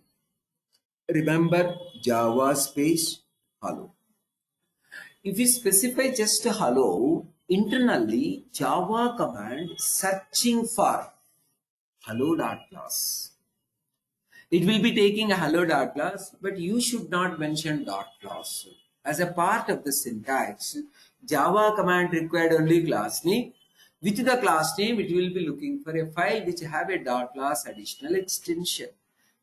Remember Java space hello. If we specify just hello, internally Java command searching for hello.class. It will be taking a hello.class, but you should not mention .class. As a part of the syntax, Java command required only class name. With the class name, it will be looking for a file which have a .class additional extension.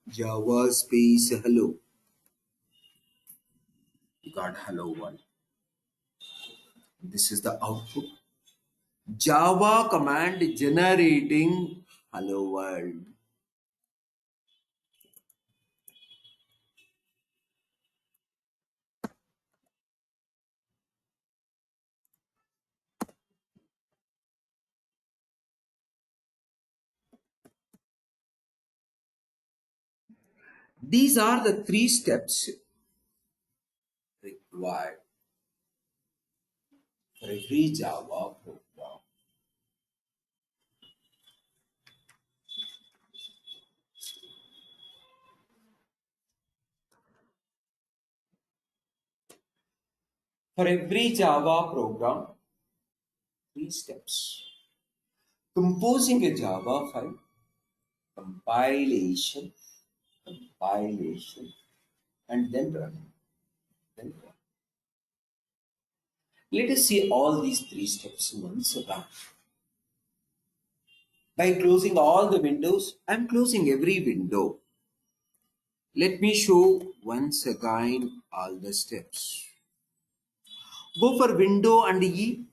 Java space hello. You got hello one. This is the output. Java command generating hello world. These are the three steps required for every Java program. For every Java program, three steps. Composing a Java file, compilation, compilation, and then running. Then run. Let us see all these three steps once again. By closing all the windows, I am closing every window. Let me show once again all the steps. Go for window and E.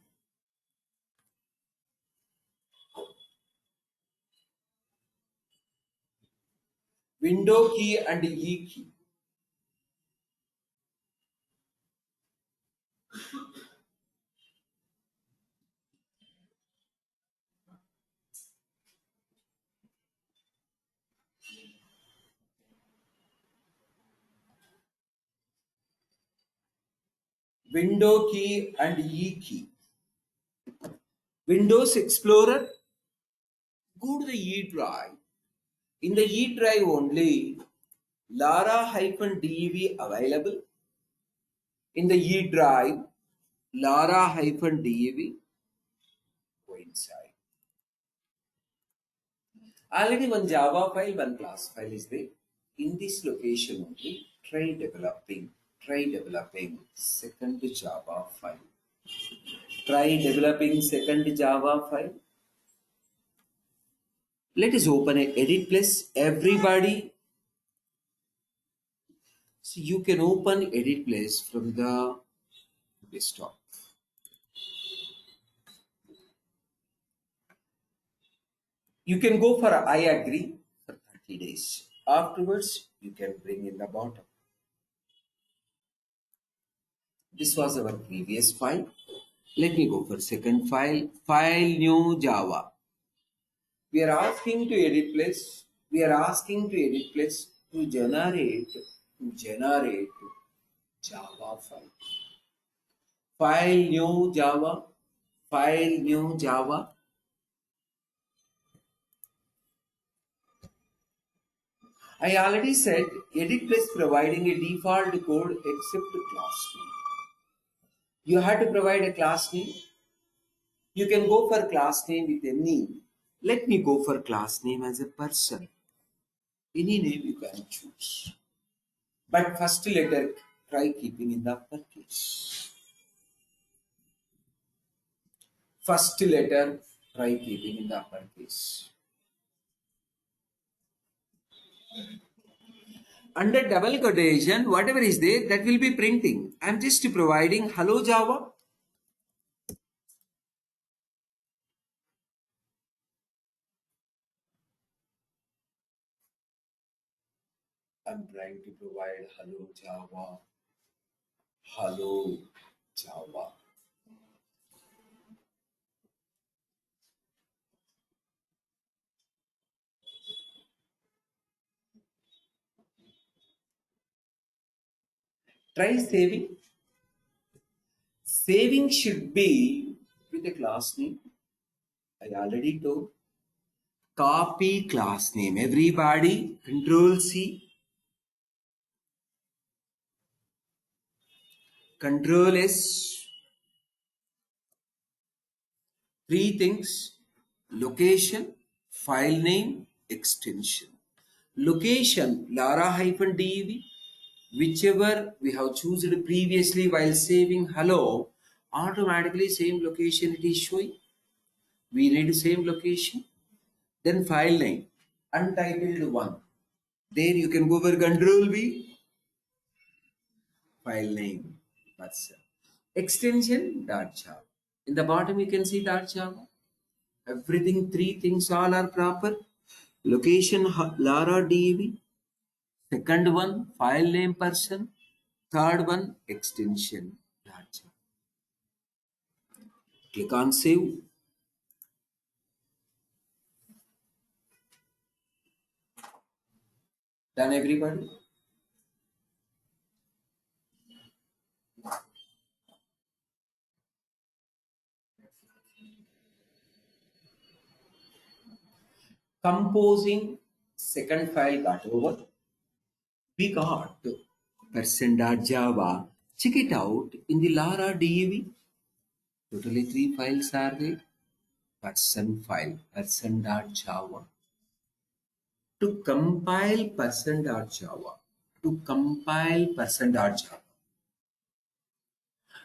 Window key and E key. window key and E key. Windows Explorer, go to the E drive. In the E drive only, lara-dev available. In the E drive, lara-dev, go inside. Already one Java file, one class file is there. In this location only, try developing second Java file. Try developing second Java file. Let us open a edit place. Everybody, so you can open edit place from the desktop. You can go for I agree for 30 days. Afterwards, you can bring in the bottom. This was our previous file. Let me go for second file. File new Java. We are asking to edit place. We are asking to edit place to generate Java file. File new Java. File new Java. I already said edit place providing a default code except class name. You have to provide a class name. You can go for class name with any. Let me go for class name as a person. Any name you can choose. But first letter try keeping in the uppercase. First letter try keeping in the uppercase. Under double quotation, whatever is there, that will be printing. I'm just providing hello Java. I'm trying to provide hello Java. Hello Java. Try saving. Saving should be with a class name. I already told. Copy class name. Everybody, Control C, Control S. Three things: location, file name, extension. Location, lara-dev, whichever we have chosen previously while saving hello, automatically same location it is showing. We need same location. Then file name, untitled one. There you can go for Control V, file name, that's it. Extension .java. In the bottom you can see .java. Everything, three things all are proper. Location lara-dev. Second one, file name person. Third one, extension .java. Click on save. Done everybody? Composing second file got over. We got person.java. Check it out in the lara-dev. Totally three files are there. Person file, person.java. To compile person.java,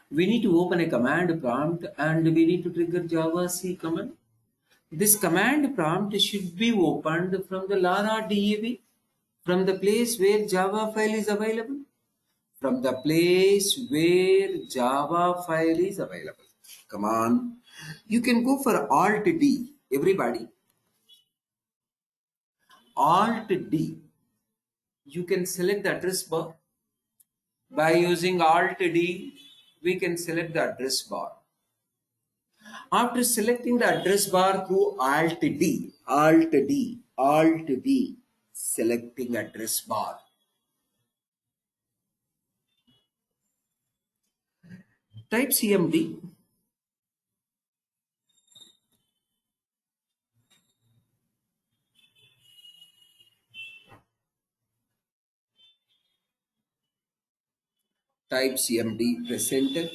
we need to open a command prompt and we need to trigger Java C command. This command prompt should be opened from the lara-dev, from the place where Java file is available. From the place where Java file is available. Come on. You can go for Alt D. Everybody. Alt D. You can select the address bar. By using Alt D, we can select the address bar. After selecting the address bar through Alt D, selecting address bar. Type CMD. Type CMD, press enter.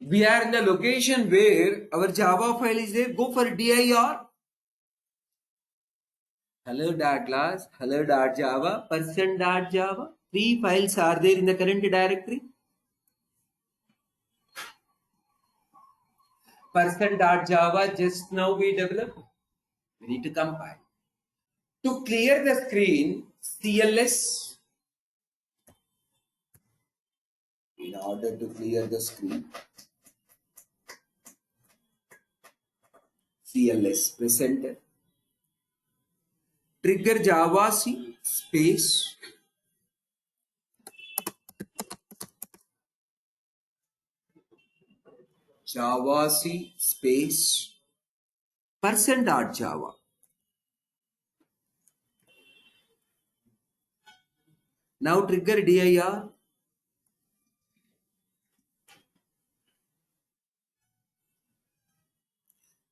We are in the location where our Java file is there. Go for dir. Hello.class, hello.java, person.java. Three files are there in the current directory. Person.java just now we developed. We need to compile. To clear the screen, CLS. In order to clear the screen, CLS, press enter. Trigger Java C space Java C space person.java. Now trigger dir.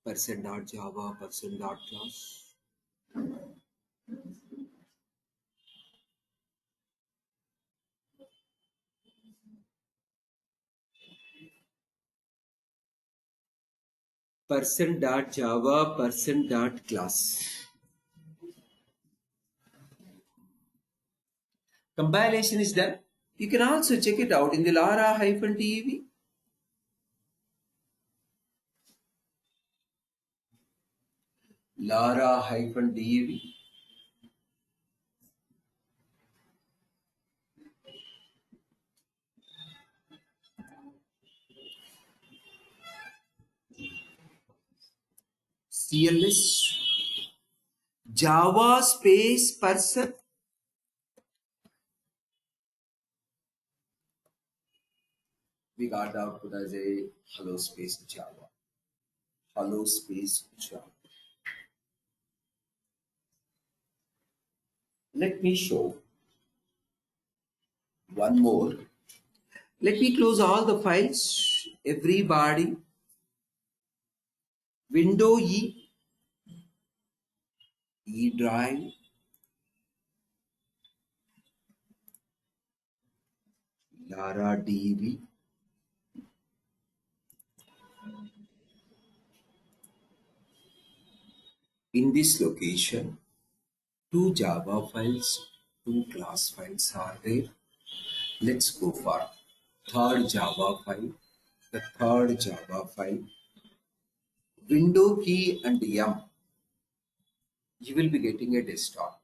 Person.java, person.class. Person.java, person.class. Compilation is done. You can also check it out in the lara-dev. Lara-dev. CLS Java space person. We got the output as a hello space Java. Hello space Java. Let me show one more. Let me close all the files. Everybody. Window E. E drive. lara-dev. In this location, two Java files, two class files are there. Let's go for third Java file. The third Java file, window key and M. You will be getting a desktop.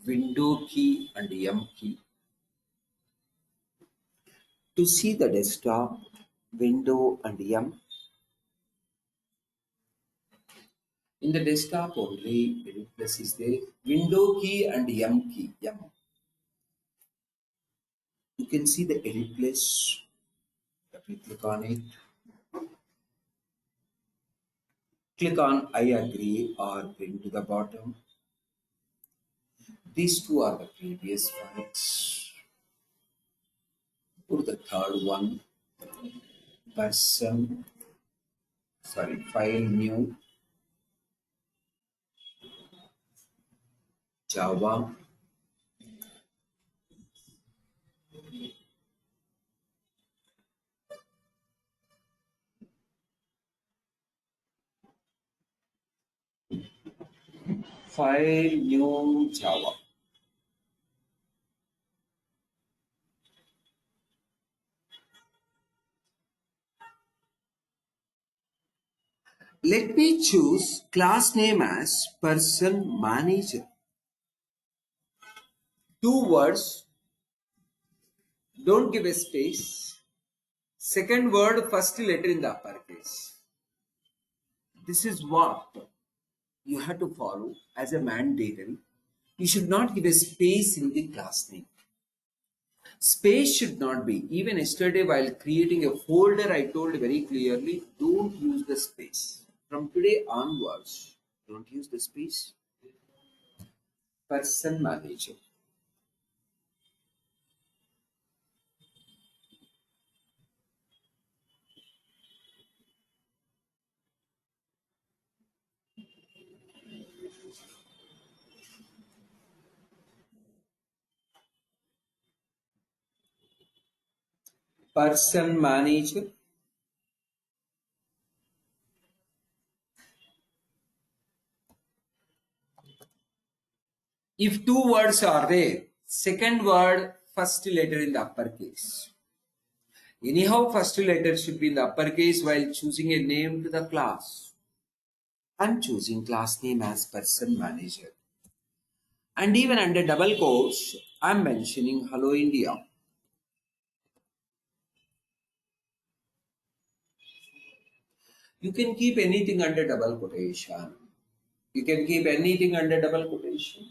Window key and M key. To see the desktop, window and M. In the desktop only, edit plus is there. Window key and M key. M. You can see the edit plus. Let me click on it. Click on I agree or bring to the bottom. These two are the previous files. Put the third one. File new. Java. File new Java. Let me choose class name as person manager. Two words. Don't give a space. Second word, first letter in the uppercase. This is what you have to follow as a mandatory. You should not give a space in the class name. Space should not be. Even yesterday while creating a folder, I told very clearly, don't use the space. From today onwards, don't use the space. Person manager. Person manager. If two words are there, second word, first letter in the uppercase. Anyhow, first letter should be in the uppercase while choosing a name to the class. I'm choosing class name as person manager. And even under double quotes, I'm mentioning Hello India. You can keep anything under double quotation. You can keep anything under double quotation.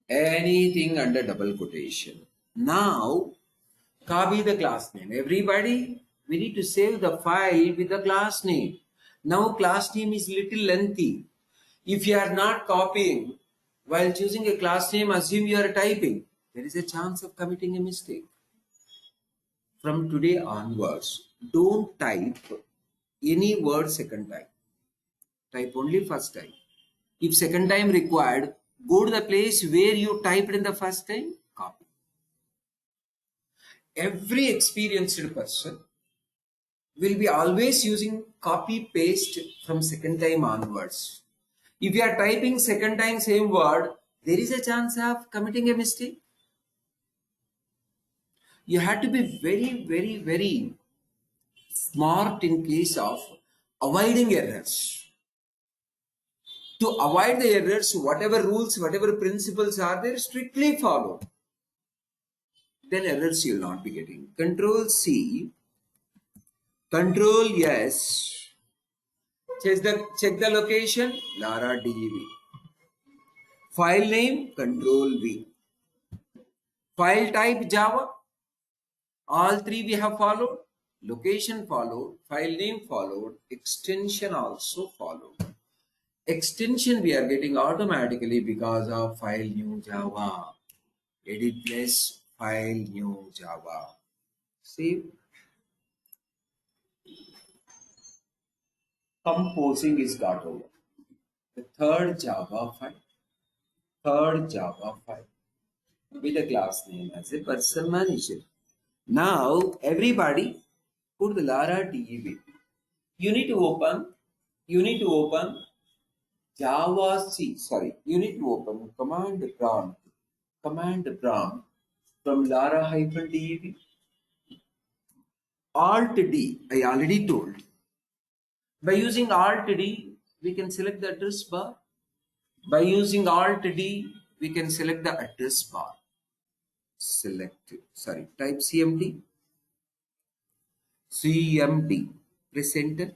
Anything under double quotation. Now, copy the class name. Everybody, we need to save the file with the class name. Now, class name is little lengthy. If you are not copying, while choosing a class name, assume you are typing. There is a chance of committing a mistake. From today onwards, don't type any word second time. Type only first time. If second time required, go to the place where you typed in the first time, copy. Every experienced person will be always using copy paste from second time onwards. If you are typing second time same word, there is a chance of committing a mistake. You have to be very smart in case of avoiding errors. To avoid the errors, whatever rules, whatever principles are there, strictly follow. Then errors you will not be getting. Control C, Control yes. Check the location, lara deb. File name, Control V. File type Java. All three we have followed. Location followed, file name followed, extension also followed. Extension we are getting automatically because of file new Java. Edit plus file new Java. Save. Composing is got over. The third Java file with a class name as a person manager. Now everybody put the lara deb. You need to open Java C. Sorry, you need to open command prompt from lara-deb. Alt D. I already told. By using Alt D, we can select the address bar. By using Alt D, we can select the address bar. Type CMD, press enter.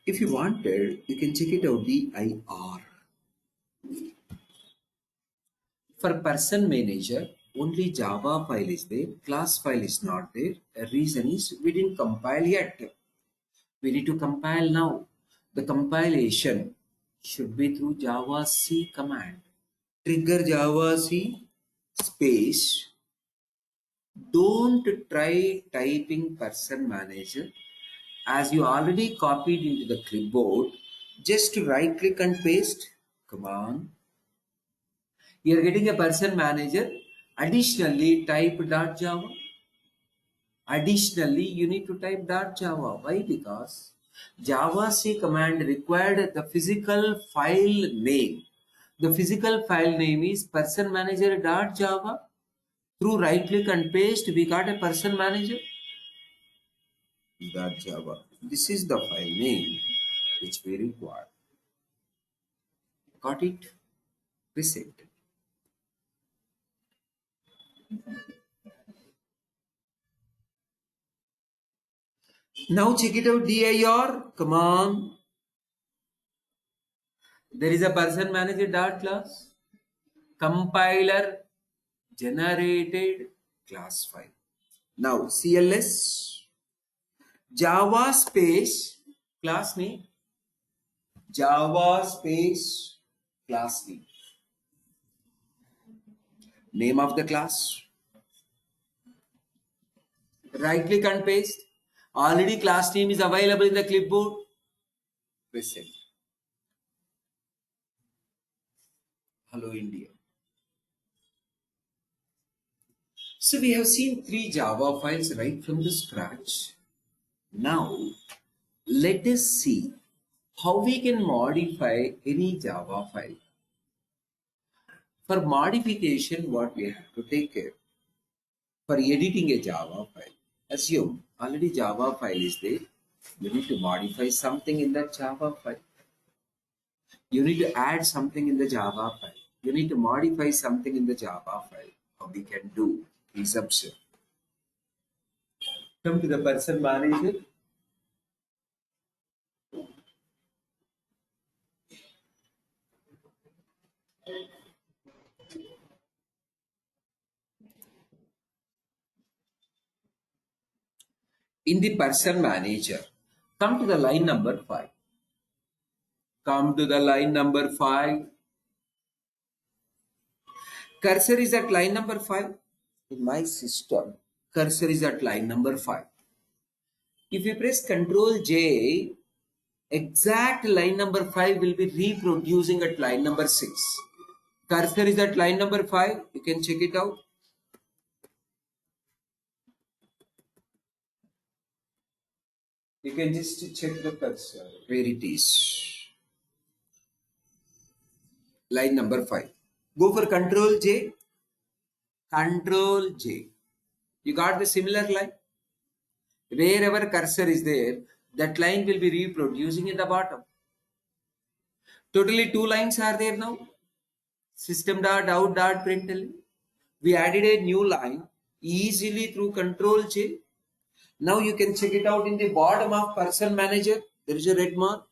If you wanted, you can check it out dir. For person manager, only Java file is there, class file is not there. The reason is we didn't compile yet. We need to compile now. The compilation should be through Java C command. Trigger Java C space. Don't try typing person manager as you already copied into the clipboard. Just right click and paste. Come on. You are getting a person manager. Additionally, type .java. Additionally, you need to type .java. Why? Because Java C command required the physical file name. The physical file name is person manager .java. Through right click and paste, we got a person manager. Java. This is the file name which we require. Got it? Reset. Now check it out, dir. Come on. There is a person manager dot class. Compiler generated class file. Now CLS Java space class name. Java space class name. Name of the class. Right click and paste. Already class name is available in the clipboard. Press enter. Hello India. So we have seen 3 Java files right from the scratch. Now let us see how we can modify any Java file. For modification, what we have to take care? For editing a Java file, assume already Java file is there. You need to modify something in that Java file. You need to add something in the Java file. You need to modify something in the Java file. How we can do? Please observe. Come to the person manager. In the person manager, come to the line number 5. Come to the line number 5. Cursor is at line number 5. In my system, cursor is at line number 5. If you press Ctrl J, exact line number 5 will be reproducing at line number 6. Cursor is at line number 5. You can check it out. You can just check the cursor where it is. Line number 5. Go for Ctrl J. Ctrl J. You got the similar line? Wherever cursor is there, that line will be reproducing at the bottom. Totally 2 lines are there now. System.out.println. We added a new line easily through Ctrl J. Now you can check it out in the bottom of person manager. There is a red mark.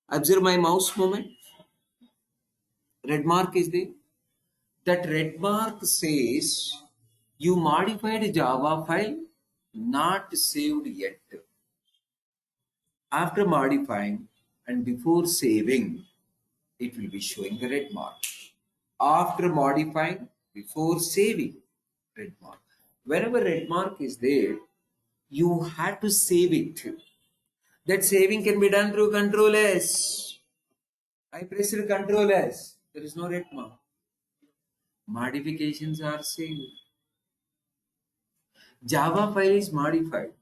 Observe my mouse movement. Red mark is there. That red mark says you modified a Java file not saved yet. After modifying and before saving, it will be showing the red mark. After modifying, before saving, red mark. Whenever red mark is there, you have to save it. That saving can be done through Ctrl S. I pressed Ctrl S. There is no red mark. Modifications are saved. Java file is modified.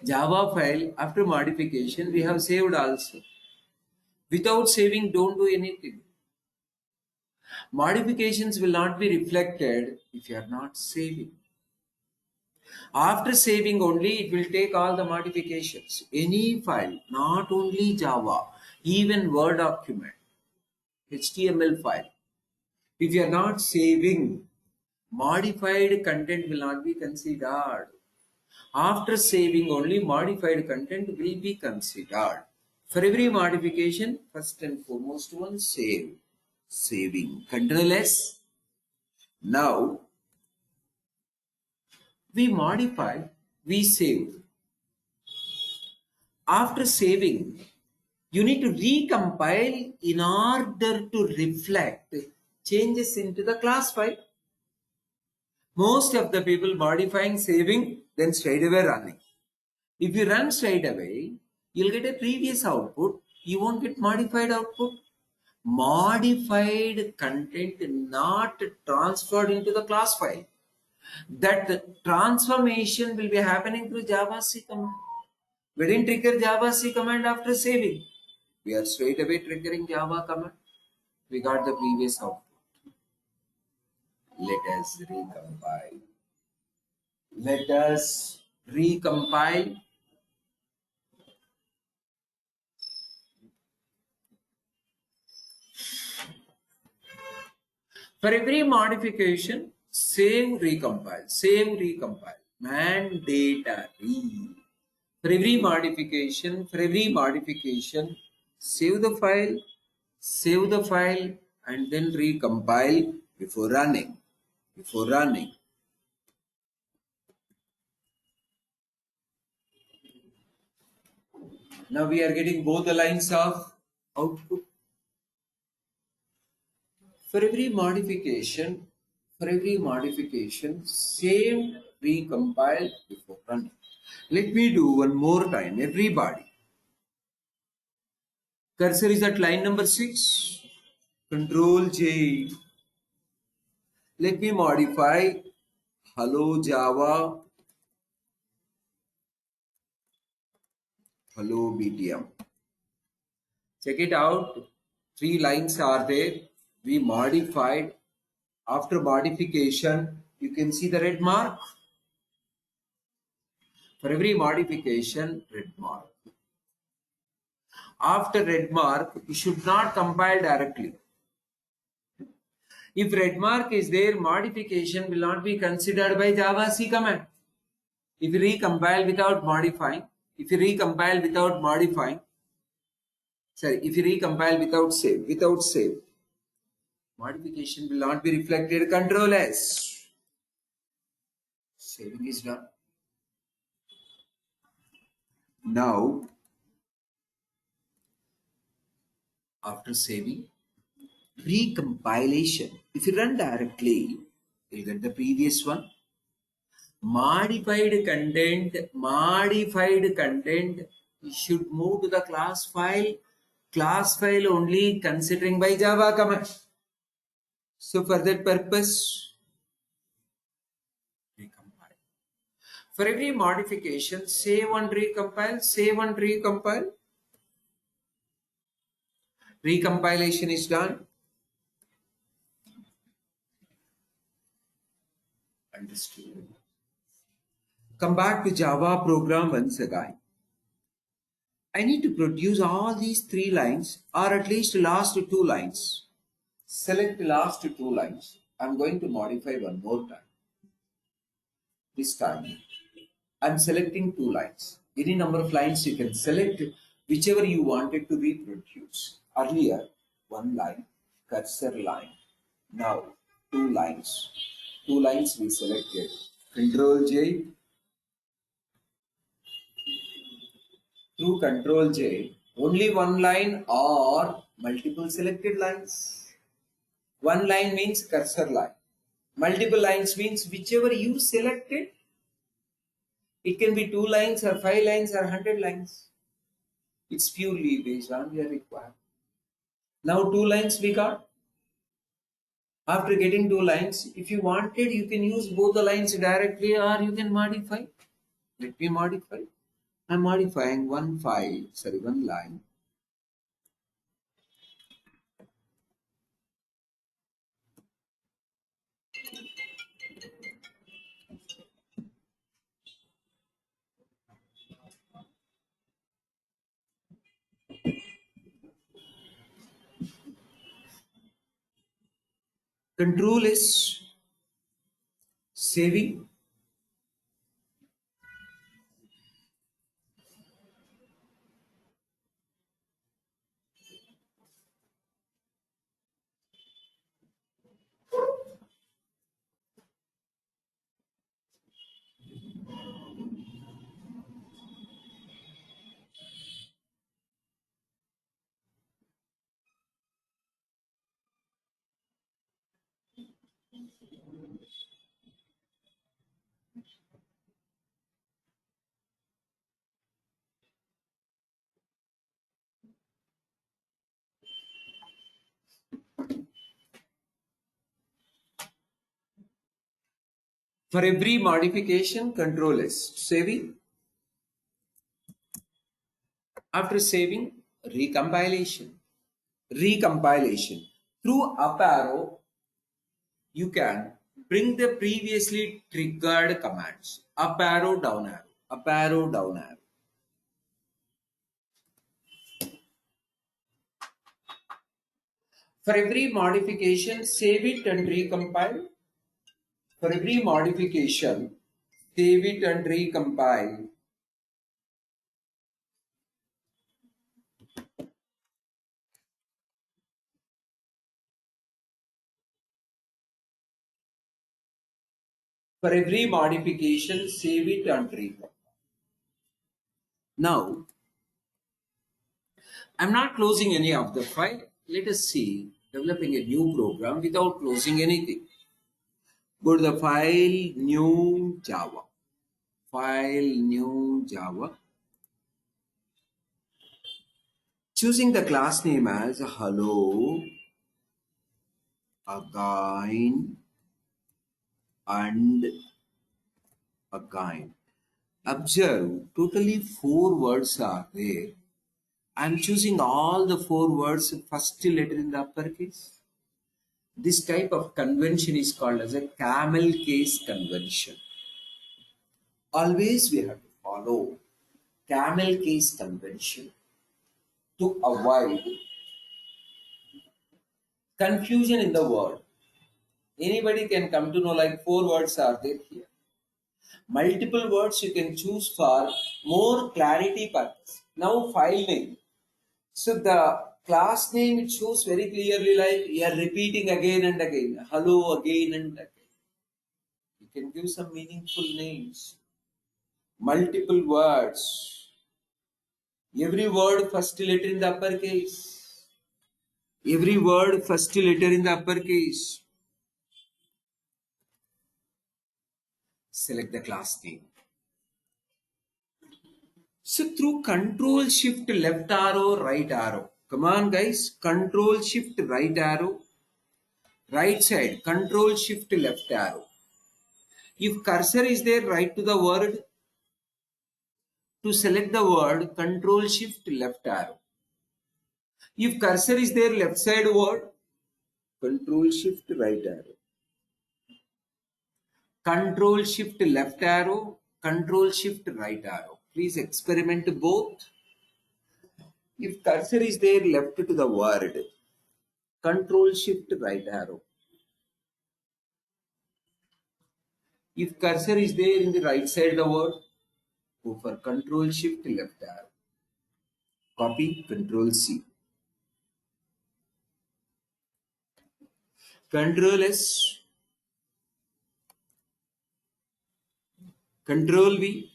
Java file after modification we have saved also. Without saving, don't do anything. Modifications will not be reflected if you are not saving. After saving only, it will take all the modifications. Any file, not only Java, even Word document, HTML file. If you are not saving, modified content will not be considered. After saving only, modified content will be considered. For every modification, first and foremost one, save. Saving. Ctrl S. Now, we modify, we save. After saving, you need to recompile in order to reflect changes into the class file. Most of the people modifying, saving, then straight away running. If you run straight away, you'll get a previous output. You won't get modified output. Modified content not transferred into the class file. That transformation will be happening through JavaC command. We didn't trigger JavaC command after saving. We are straight away triggering Java command. We got the previous output. Let us recompile. Let us recompile. For every modification, save recompile, mandatory. For every modification, save the file, and then recompile before running. Now we are getting both the lines of output. For every modification, save, recompile before running. Let me do one more time, everybody. Cursor is at line number 6. Control J. Let me modify hello Java, hello BTM. Check it out. 3 lines are there. We modified. After modification, you can see the red mark. For every modification, red mark. After red mark, you should not compile directly. If red mark is there, modification will not be considered by Java C command. If you recompile without modifying, if you recompile without save, modification will not be reflected. Control S. Saving is done. Now, after saving, recompilation. If you run directly, you'll get the previous one. Modified content, you should move to the class file only considering by Java command. So for that purpose, recompile. For every modification, save and recompile. Recompilation is done. Understood. Come back to Java program once again. I need to produce all these 3 lines or at least last 2 lines. Select the last 2 lines. I'm going to modify one more time. This time I'm selecting 2 lines. Any number of lines you can select, whichever you wanted to be produced. Earlier, 1 line, cursor line. Now 2 lines. 2 lines we selected. Control J. Through Control J, only 1 line or multiple selected lines. 1 line means cursor line. Multiple lines means whichever you selected. It can be 2 lines or 5 lines or 100 lines. It's purely based on your requirement. Now 2 lines we got. After getting 2 lines, if you wanted, you can use both the lines directly or you can modify. Let me modify. I'm modifying 1 line. Control is saving. For every modification, Control S. Saving. After saving, recompilation. Through up arrow, you can bring the previously triggered commands. Up arrow, down arrow. up arrow, down arrow. For every modification, save it and recompile. For every modification, save it and recompile. For every modification, save it and recompile. Now, I'm not closing any of the file. Let us see developing a new program without closing anything. Go to the file, new Java. File, new Java. Choosing the class name as hello again and again. Observe, totally 4 words are there. I'm choosing all the 4 words, first letter in the uppercase. This type of convention is called as a camel case convention. Always we have to follow camel case convention to avoid confusion in the word. Anybody can come to know like 4 words are there here. Multiple words you can choose for more clarity purpose. Now file name. So the class name it shows very clearly like you are repeating again and again. Hello again and again. You can give some meaningful names. Multiple words. Every word first letter in the uppercase. Every word first letter in the uppercase. Select the class name. So through control shift left arrow, right arrow. Come on guys. Control shift right arrow. Right side. Control shift left arrow. If cursor is there, write to the word. To select the word, control shift left arrow. If cursor is there, left side word, control shift right arrow. Control shift left arrow, control shift right arrow. Please experiment both. If cursor is there, left to the word, control shift right arrow. If cursor is there in the right side the word, go for control shift left arrow. Copy, control C. Control S, control V.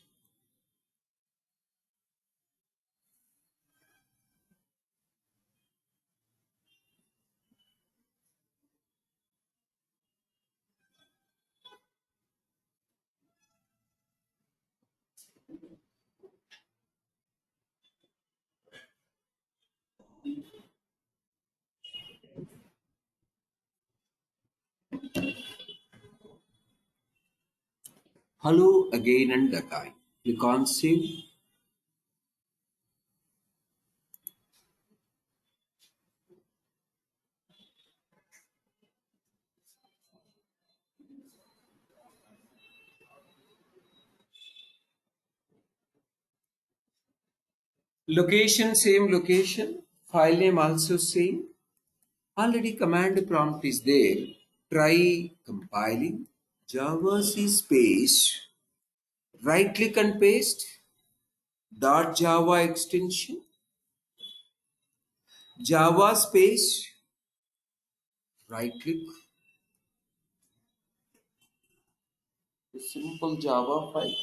Hello again and again. Click on save. Location, same location. File name also same. Already command prompt is there. Try compiling. Java C space. Right click and paste. Dot Java extension. Java space. Right click. A simple Java file.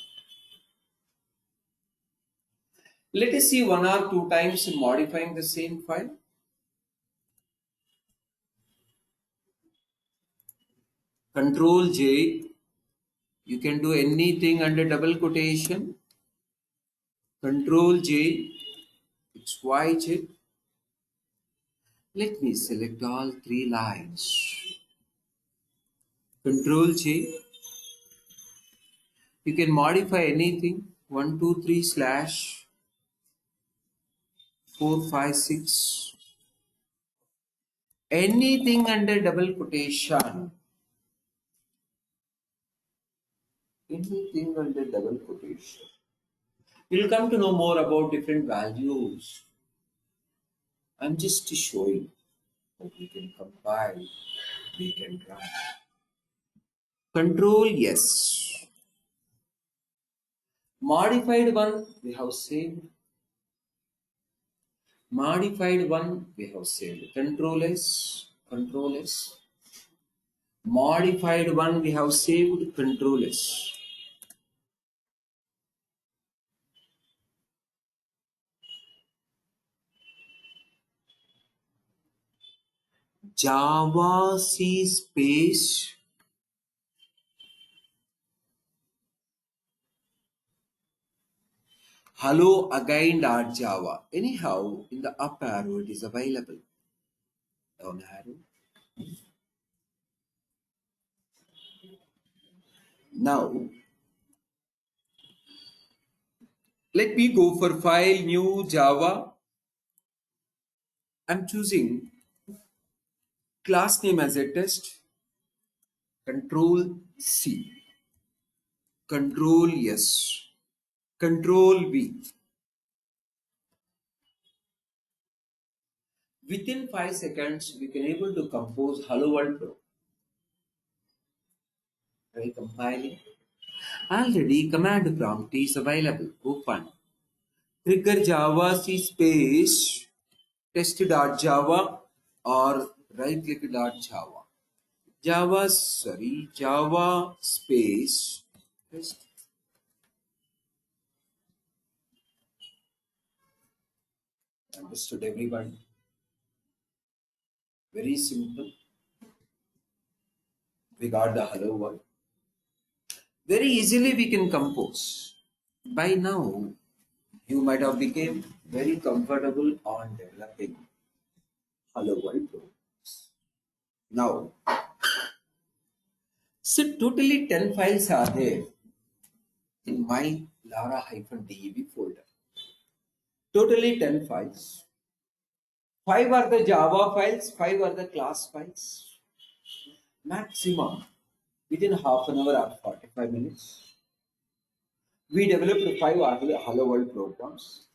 Let us see 1 or 2 times modifying the same file. Control J. You can do anything under double quotation. Control J. XYZ. Let me select all 3 lines. Control J. You can modify anything. 1, 2, 3 slash 4, 5, 6. Anything under double quotation. Anything under double quotation. You'll come to know more about different values. I'm just showing how we can compile, we can run. Control yes. Modified one we have saved. Modified one we have saved. Control S. Modified one we have saved. Control S. Java C space hello again.java. Anyhow, in the up arrow it is available. Down arrow. Now, let me go for file new Java. I'm choosing class name as a test. Control C. Control yes. Control V. Within 5 seconds, we can able to compose Hello World Pro. Try compiling. Already command prompt is available. Open. Trigger Java C space test.java or right click .java. Java space test. Understood everyone? Very simple. We got the hello world. Very easily we can compose. By now, you might have become very comfortable on developing hello world programs. Now, so totally 10 files are there in my lara-dev folder. Totally 10 files. 5 are the Java files, 5 are the class files. Maximum within half an hour or 45 minutes. We developed 5 hello world programs.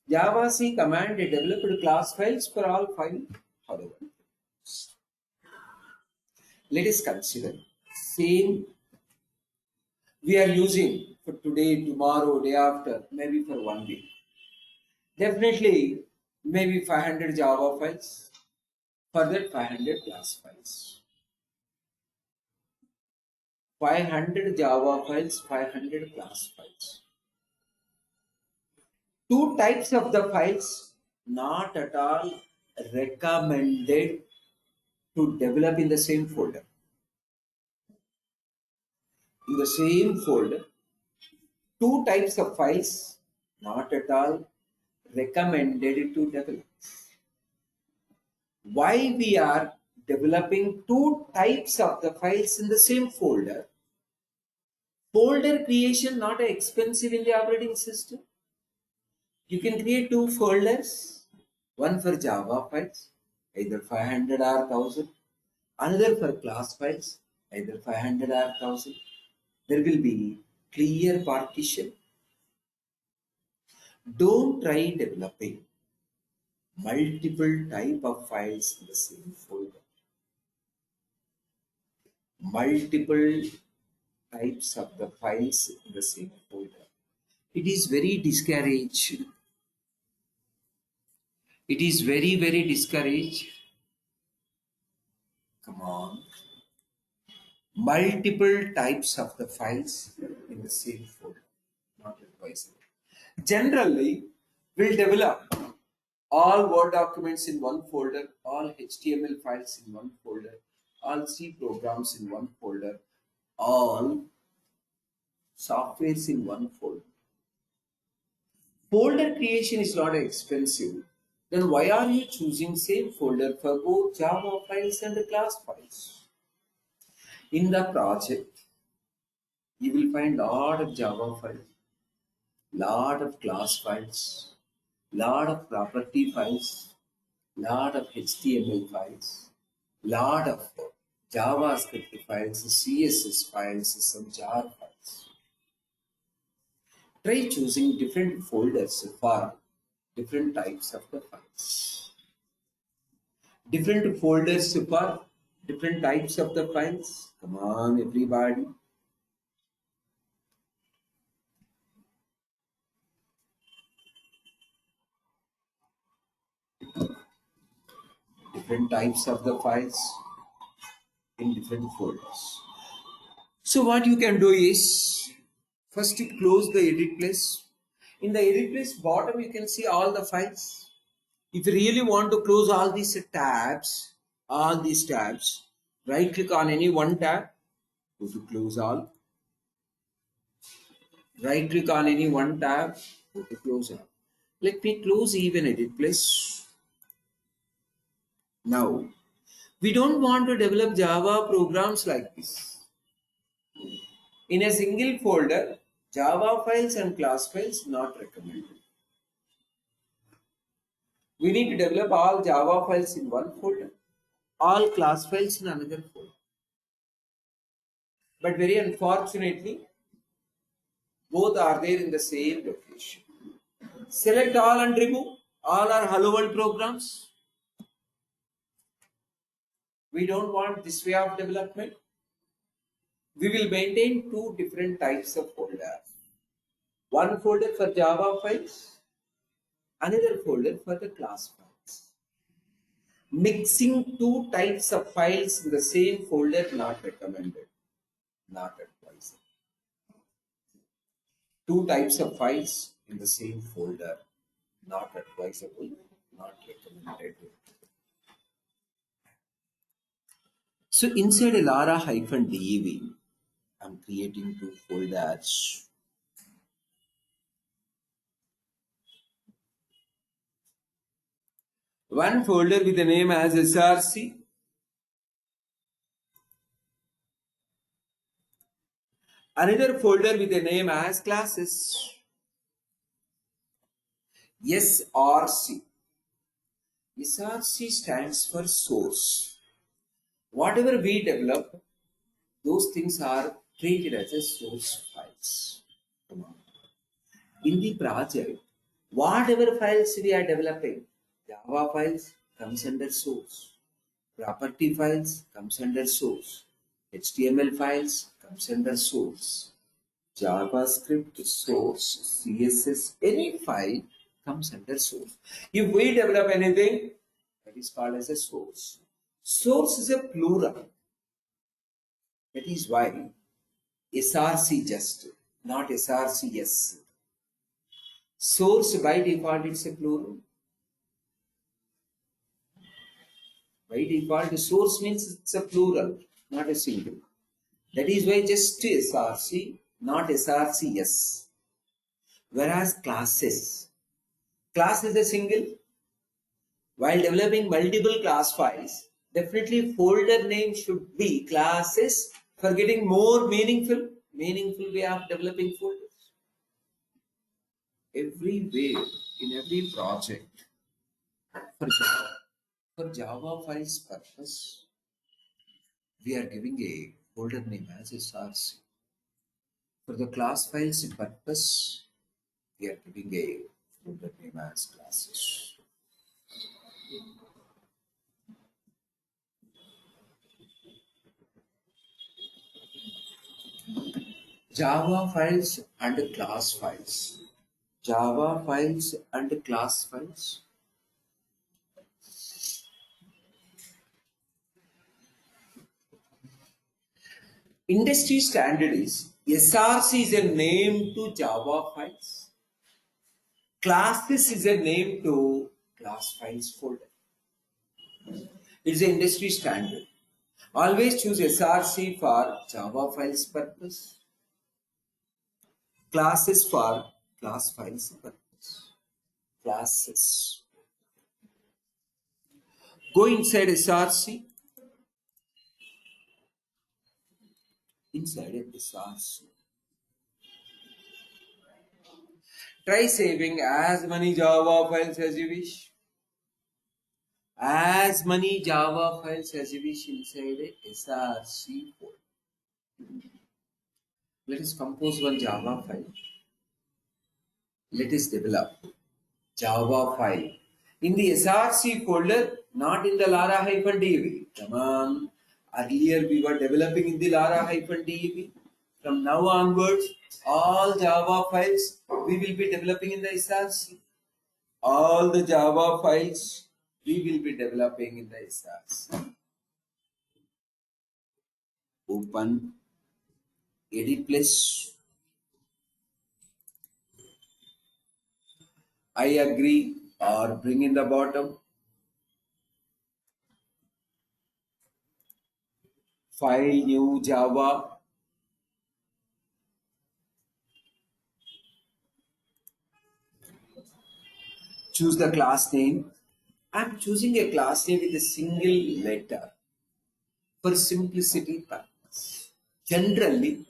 Java C command developed class files for all 5 hello world. Let us consider same we are using for today, tomorrow, day after, maybe for 1 week. Definitely, maybe 500 Java files, further 500 class files. 500 Java files, 500 class files. Two types of the files not at all recommended to develop in the same folder. In the same folder, two types of files not at all recommended to develop. Why we are developing two types of the files in the same folder? Folder creation not expensive in the operating system. You can create two folders, one for Java files, either 500 or 1000, another for class files, either 500 or 1000. There will be clear partition. Don't try developing multiple type of files in the same folder. Multiple types of the files in the same folder. It is very discouraged. It is very, very discouraged. Come on. Multiple types of the files in the same folder. Not advisable. Generally, we'll develop all Word documents in one folder, all HTML files in one folder, all C programs in one folder, all softwares in one folder. Folder creation is not expensive. Then why are you choosing same folder for both Java files and the class files? In the project, you will find lot of Java files, lot of class files, lot of property files, lot of HTML files, lot of JavaScript files, CSS files, some jar files. Try choosing different folders for different types of the files. Different folders for different types of the files. Come on, everybody. Different types of the files in different folders. So what you can do is, first you close the edit place. In the edit place bottom you can see all the files. If you really want to close all these tabs, right click on any one tab, go to close all. Right click on any one tab, go to close all. Let me close even edit place. Now, we don't want to develop Java programs like this. In a single folder, Java files and class files not recommended. We need to develop all Java files in one folder, all class files in another folder. But very unfortunately, both are there in the same location. Select all and remove. All are Hello World programs. We don't want this way of development. We will maintain two different types of folders. One folder for Java files, another folder for the class files. Mixing two types of files in the same folder not recommended, not advised. Two types of files in the same folder not advisable, not recommended. So inside a lara -dev, I'm creating two folders. One folder with the name as src, another folder with the name as classes. SRC. SRC stands for source. Whatever we develop, those things are treated as a source files. Come on. In the project, whatever files we are developing, Java files comes under source. Property files comes under source. HTML files comes under source. JavaScript source, CSS, any file comes under source. If we develop anything, that is called as a source. Source is a plural. That is why SRC just, not SRCS. Source by default it's a plural. By default, source means it's a plural, not a single. That is why just SRC, not SRCS. Whereas classes, class is a single. While developing multiple class files, definitely folder name should be classes for getting more meaningful way of developing folders. Everywhere, in every project, for Java files purpose, we are giving a folder name as src. For the class files purpose, we are giving a folder name as classes. Java files and class files. Java files and class files. Industry standard is SRC is a name to Java files. Classes is a name to class files folder. It is an industry standard. Always choose SRC for Java files purpose. Classes for class files purpose. Classes. Go inside SRC. Inside SRC. Try saving as many Java files as you wish. As many Java files as you wish inside a SRC folder. Let us compose one Java file. Let us develop Java file in the src folder, not in the lara-dev. Come on. Earlier we were developing in the lara-dev. From now onwards, all Java files we will be developing in the src. All the Java files we will be developing in the src. Open edit plus. I agree or bring in the bottom. File new Java. Choose the class name. I'm choosing a class name with a single letter for simplicity purpose. Generally,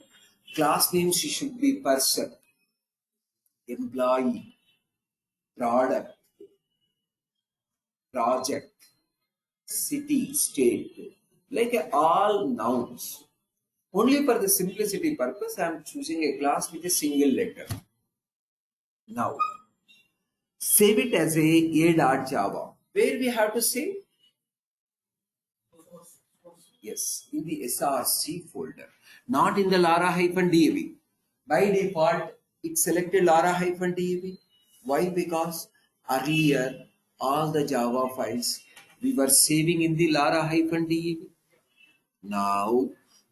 class names should be person, employee, product, project, city, state, like all nouns. Only for the simplicity purpose, I am choosing a class with a single letter. Now, save it as a.java. Where we have to save? Yes, in the src folder, not in the lara-dev. By default, it selected lara-dev. Why? Because earlier, all the Java files we were saving in the lara-dev. Now,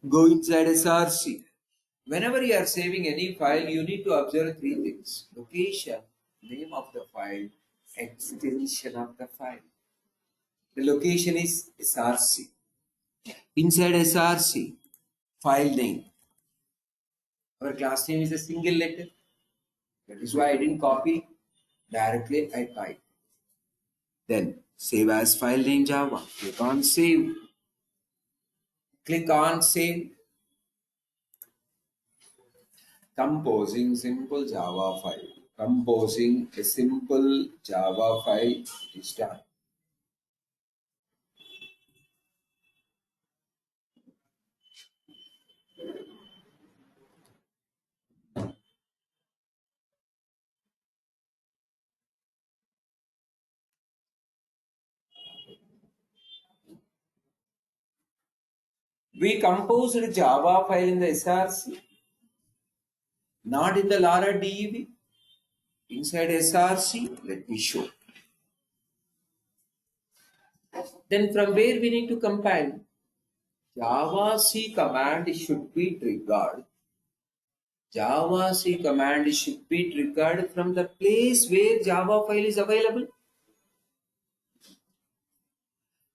go inside src. Whenever you are saving any file, you need to observe three things: location, name of the file, extension of the file. The location is src. Inside src, file name. Our class name is a single letter. That is why I didn't copy. Directly I type. Then save as file name Java. Click on save. Click on save. Composing simple Java file. Composing a simple Java file is done. We composed a Java file in the src, not in the lara-dev. Inside src, let me show. Then from where we need to compile? Java C command should be triggered. Java C command should be triggered from the place where Java file is available.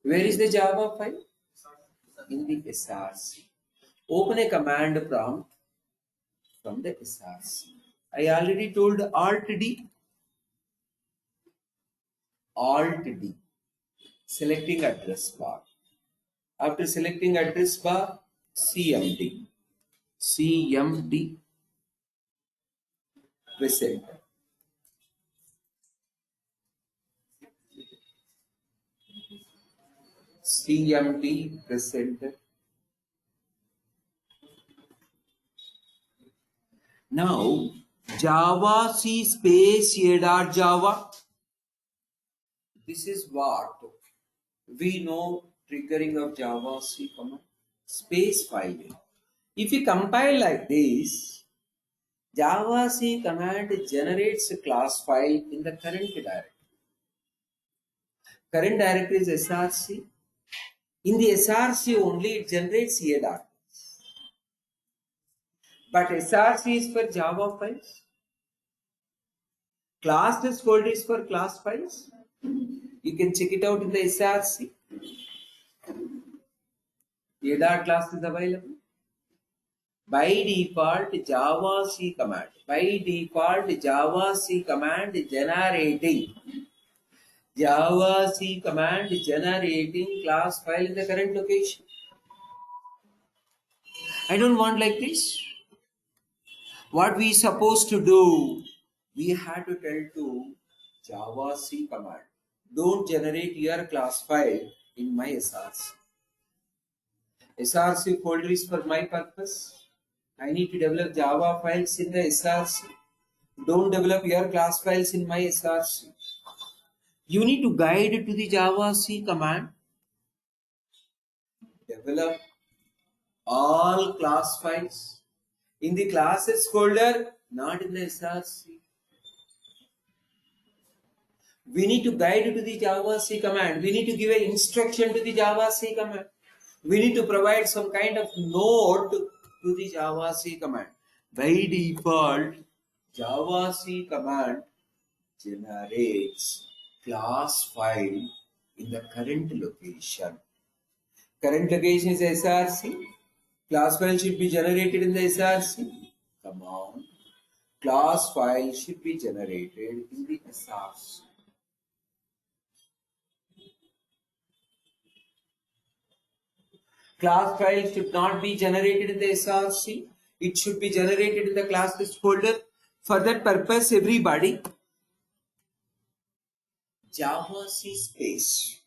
Where is the Java file? In the src. Open a command prompt from the src. I already told Alt D. Alt D. Selecting address bar. After selecting address bar, CMD. CMD. Press enter. CMD. Press enter. Now, Java C space a.java. This is what we know triggering of Java C command. Space file name. If we compile like this, Java C command generates a class file in the current directory. Current directory is src. In the src only it generates a. But src is for Java files. Classes folder is for class files. You can check it out in the src. A class is available. By default, Java C command. By default, Java C command generating. Java C command generating class file in the current location. I don't want like this. What we supposed to do? We had to tell to Java C command, don't generate your class file in my src. src folder is for my purpose. I need to develop Java files in the src. Don't develop your class files in my SRC. You need to guide to the Java C command. Develop all class files in the classes folder, not in the SRC. We need to guide to the Java C command. We need to give an instruction to the Java C command. We need to provide some kind of node to the Java C command. By default, Java C command generates class file in the current location. Current location is SRC. Class file should be generated in the SRC. Come on. Class file should be generated in the SRC. Class file should not be generated in the SRC. It should be generated in the class list folder. For that purpose, everybody, Java C space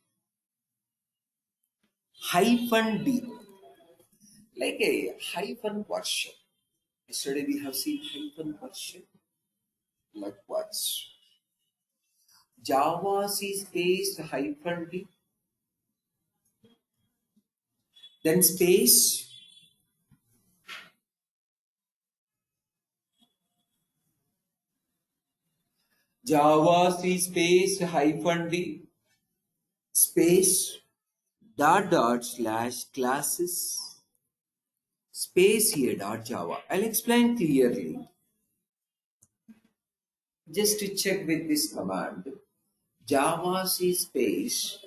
hyphen D, like a hyphen version. Yesterday we have seen hyphen version. Likewise, Java C space hyphen D, then space Java C space hyphen D space dot slash classes space here dot Java. I'll explain clearly. Just to check with this command, Java C space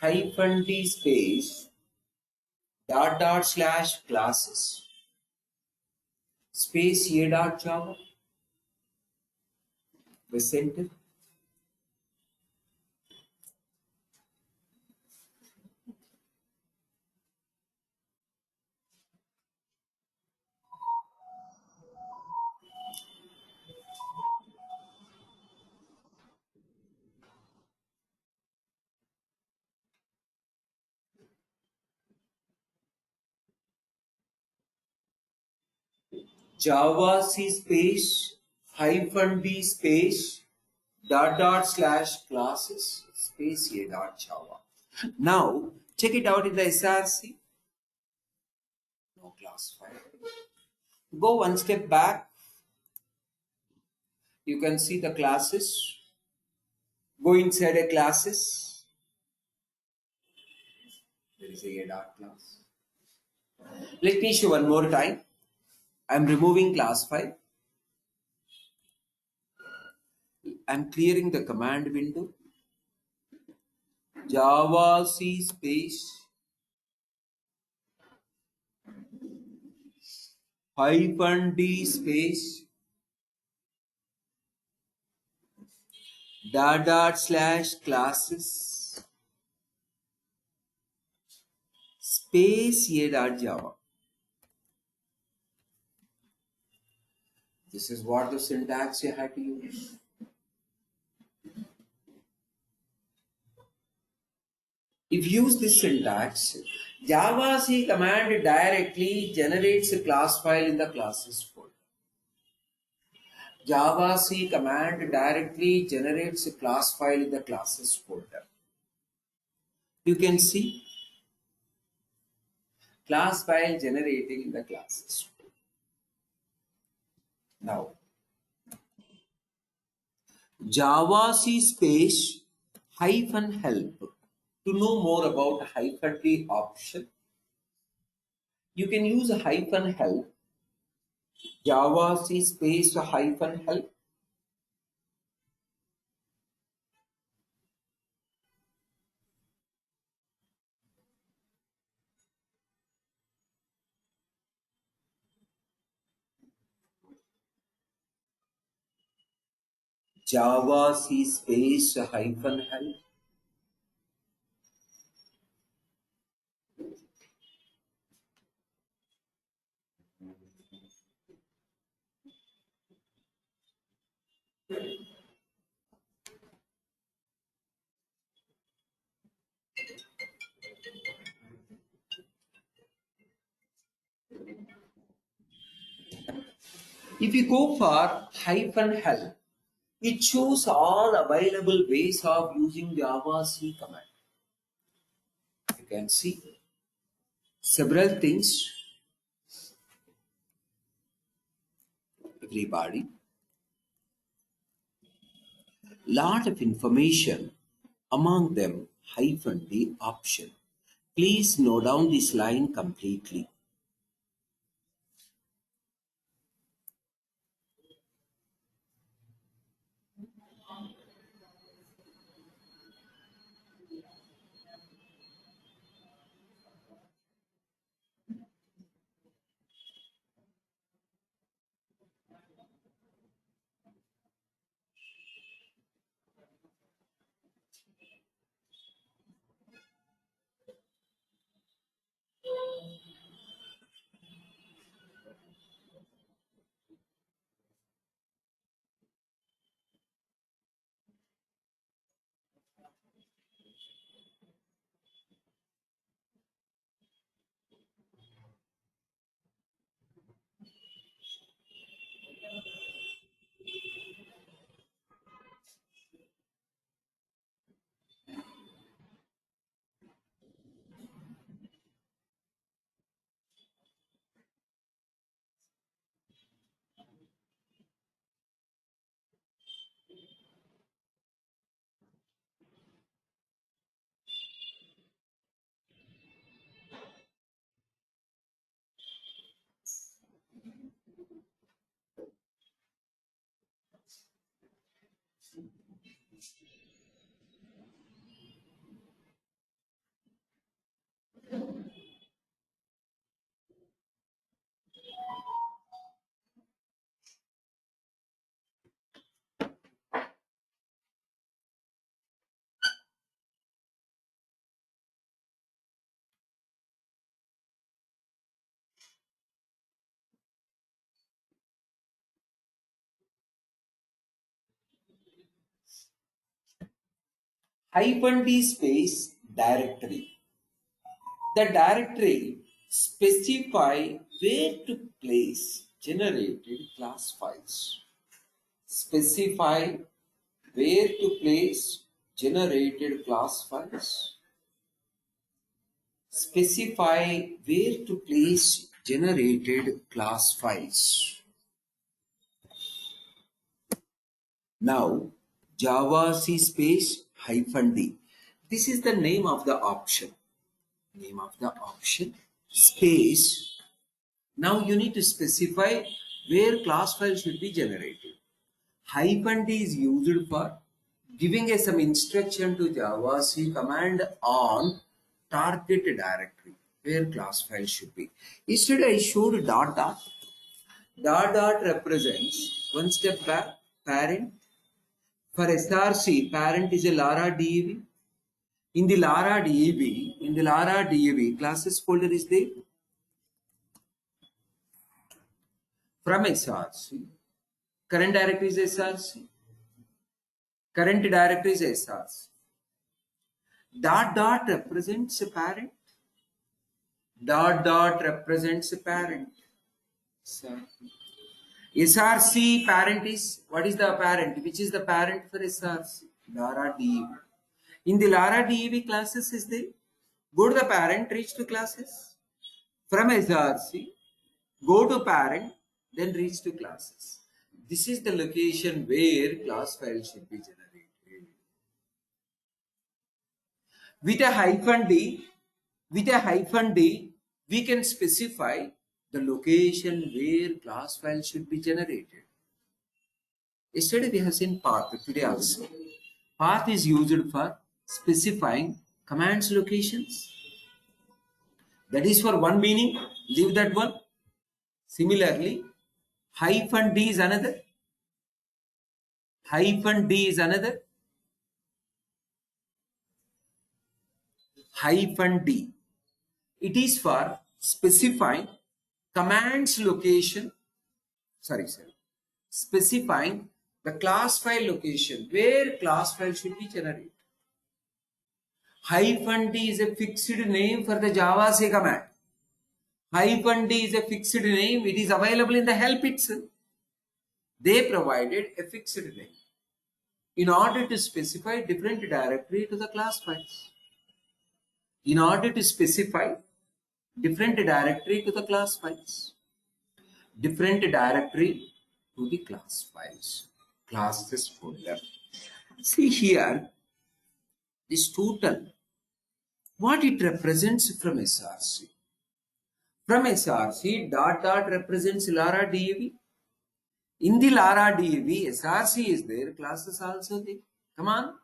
hyphen D space dot slash classes space here dot Java. Press enter. Java C space hyphen D space dot slash classes space here dot Java. Now check it out in the SRC. No class file. Go one step back. You can see the classes. Go inside a classes. There is a dot class. Let me show one more time. I am removing class file. I am clearing the command window. Java C space hyphen D space dot slash classes space here dot Java. This is what the syntax you had to use. If you use this syntax, Java C command directly generates a class file in the classes folder. Java C command directly generates a class file in the classes folder. You can see class file generating in the classes. Now, Java C space hyphen help. To know more about hyphen D option, you can use a hyphen help. Java C space hyphen help. Java C space hyphen help. If you go for -help, it shows all available ways of using Java C command. You can see several things, everybody. Lot of information, among them -d option. Please note down this line completely. -d space directory. The directory specify where to place generated class files. Specify where to place generated class files. Specify where to place generated class files. Now, Java C space -d. This is the name of the option. Name of the option space. Now you need to specify where class file should be generated. -d is used for giving some instruction to Java C command on target directory where class file should be. Instead I showed dot dot. Dot dot represents one step back parent. For SRC, parent is a lara dev. In the lara dev, classes folder is there. From SRC, current directory is SRC. Current directory is SRC. Dot dot represents a parent. Dot dot represents a parent. SRC parent is, what is the parent? Which is the parent for SRC? Lara dev. In the lara dev classes is there. Go to the parent, reach to classes. From SRC, go to parent, then reach to classes. This is the location where class file should be generated. With a hyphen D, we can specify the location where class file should be generated. Yesterday we have seen path, today also. Path is used for specifying commands locations. That is for one meaning, leave that one. Similarly, hyphen D is another. Hyphen D is another. Hyphen D. It is for specifying commands location. Specifying the class file location where class file should be generated. Hyphen D is a fixed name for the Java C command. -d is a fixed name. It is available in the help itself. They provided a fixed name in order to specify different directory to the class files. In order to specify different directory to the class files. Different directory to the class files. Classes folder. See here, this total, what it represents from SRC. From SRC, dot dot represents lara DAV. In the lara DAV, SRC is there, classes also there. Come on.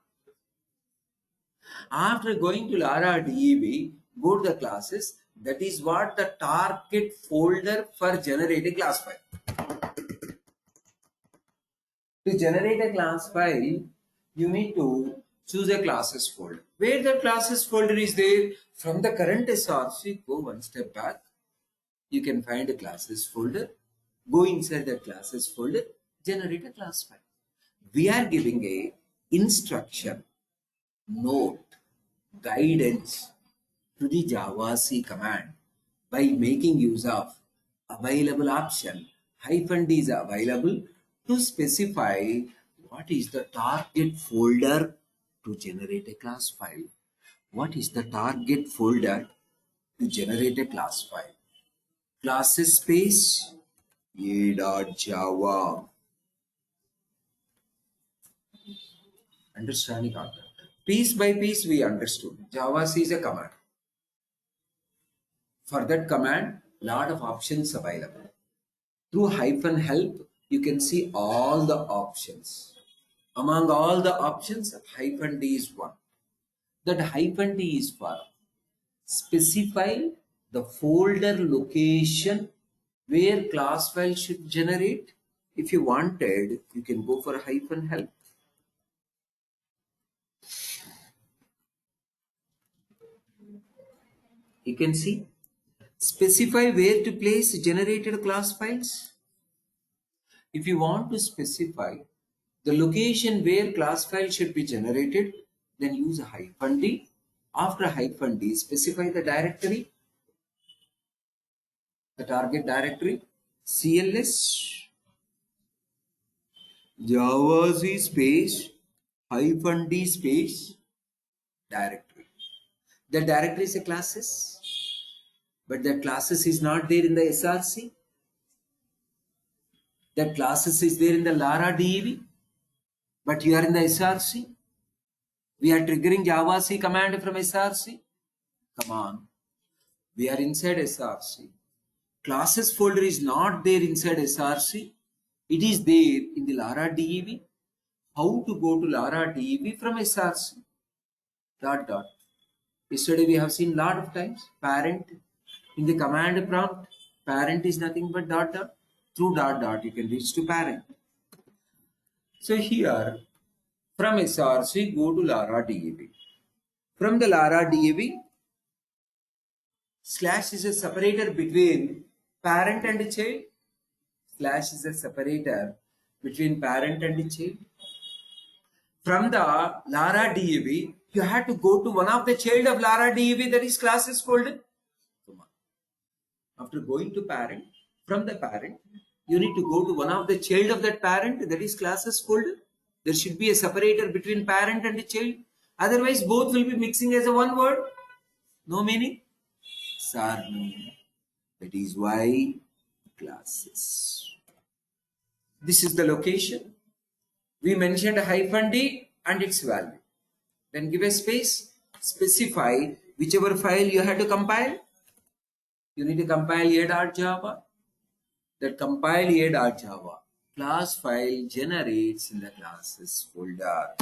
After going to lara DAV, go to the classes. That is what the target folder for generating class file. To generate a class file, you need to choose a classes folder. Where the classes folder is there, from the current SRC, go one step back. You can find a classes folder. Go inside the classes folder, generate a class file. We are giving a instruction, note, guidance to the javac command by making use of available option -d is available to specify what is the target folder to generate a class file. What is the target folder to generate a class file? Classes space a.java. Understanding concept. Piece by piece we understood. Javac is a command. For that command, lot of options available. Through -help, you can see all the options. Among all the options, -d is one. That -d is for specify the folder location where class file should generate. If you wanted, you can go for -help. You can see, specify where to place generated class files. If you want to specify the location where class file should be generated, then use -d. After -d, specify the directory, the target directory, cls javac space -d space directory. The directory is a classes, but that classes is not there in the SRC. That classes is there in the lara DAV, but you are in the SRC. We are triggering javac command from SRC. Come on. We are inside SRC. Classes folder is not there inside SRC. It is there in the lara DAV. How to go to lara DAV from SRC? Dot dot. Yesterday we have seen lot of times. Parent in the command prompt. Parent is nothing but dot dot. Through dot dot you can reach to parent. So here from SRC go to lara DAV. From the lara DAV, slash is a separator between parent and child. Slash is a separator between parent and child. From the lara DAV, you have to go to one of the child of lara DAV, that is classes folder. After going to parent, from the parent, you need to go to one of the child of that parent, that is classes folder. There should be a separator between parent and child. Otherwise, both will be mixing as a one word. No meaning. Sir, no. That is why classes. This is the location. We mentioned -d and its value. Then give a space. Specify whichever file you have to compile. You need to compile a.java. That compile a.java class file generates in the classes folder.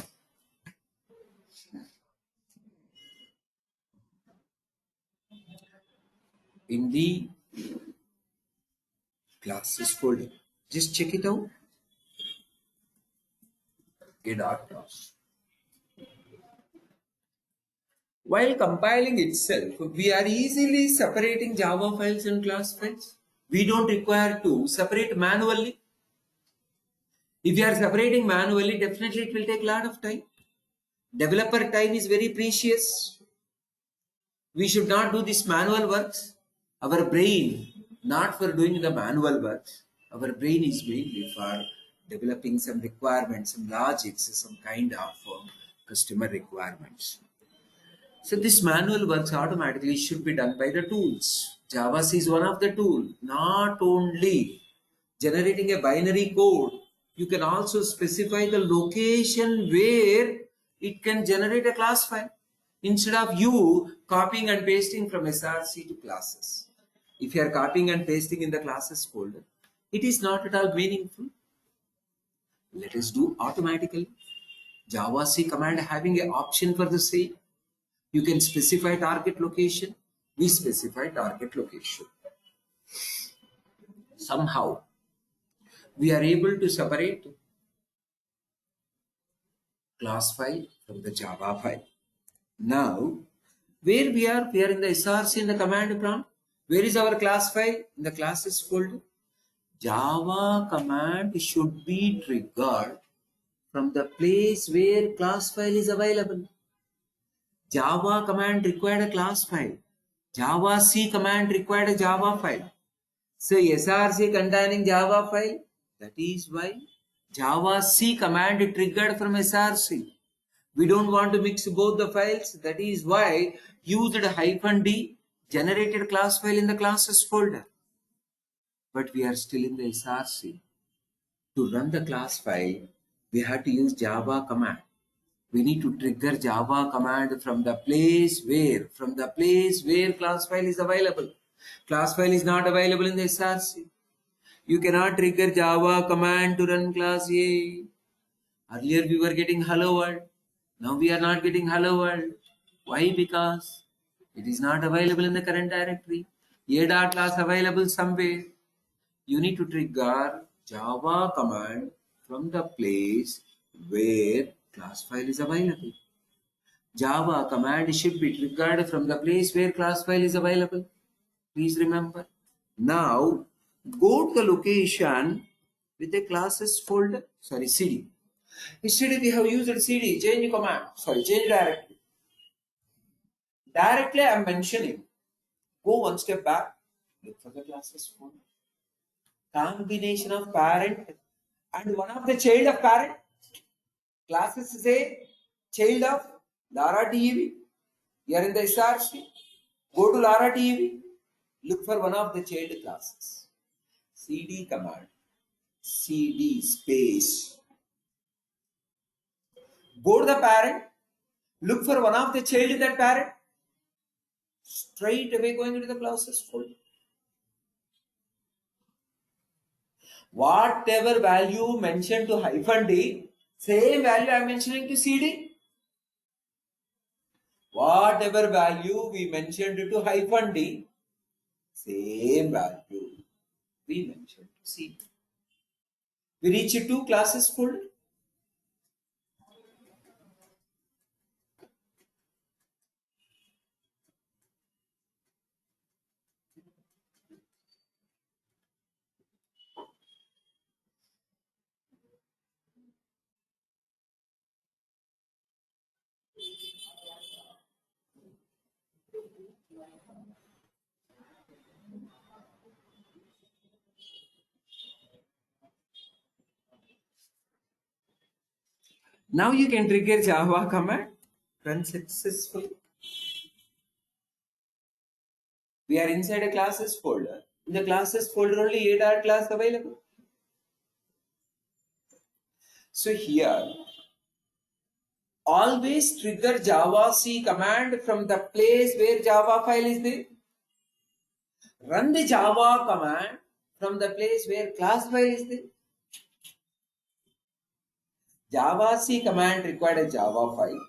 In the classes folder, just check it out. A.class. While compiling itself, we are easily separating Java files and class files. We don't require to separate manually. If you are separating manually, definitely it will take a lot of time. Developer time is very precious. We should not do this manual works. Our brain, not for doing the manual works. Our brain is mainly for developing some requirements, some logics, some kind of customer requirements. So this manual works automatically should be done by the tools. Javas is one of the tool. Not only generating a binary code, you can also specify the location where it can generate a class file instead of you copying and pasting from SRC to classes. If you are copying and pasting in the classes folder, it is not at all meaningful. Let us do automatically. JavaC command having an option for the same. You can specify target location. We specify target location. Somehow, we are able to separate class file from the Java file. Now, where we are in the SRC in the command prompt. Where is our class file? In the classes folder. Java command should be triggered from the place where class file is available. Java command required a class file. JavaC command required a Java file. So SRC containing Java file. That is why JavaC command triggered from SRC. We don't want to mix both the files. That is why used -d generated class file in the classes folder. But we are still in the SRC. To run the class file, we have to use Java command. We need to trigger Java command from the place where class file is available. Class file is not available in the SRC. You cannot trigger Java command to run class A. Earlier we were getting hello world. Now we are not getting hello world. Why? Because it is not available in the current directory. A.class available somewhere. You need to trigger Java command from the place where class file is available. Java command should be triggered from the place where class file is available. Please remember. Now go to the location with the classes folder. Sorry, CD. Instead we have used CD, change command. Sorry, change directory. Directly I am mentioning. Go one step back. Look for the classes folder. Combination of parent and one of the child of parent. Classes is a child of lara dev. You are in the SRC. Go to lara dev. Look for one of the child classes. CD command. CD space. Go to the parent. Look for one of the child in that parent. Straight away going into the classes folder. Whatever value mentioned to -d, same value I am mentioning to CD. Whatever value we mentioned to -d, same value we mentioned to CD. We reach to classes folder. Now you can trigger Java command, run successfully. We are inside a classes folder. In the classes folder only A class available. So here, always trigger JavaC command from the place where Java file is there. Run the Java command from the place where class file is there. JavaC command required a Java file.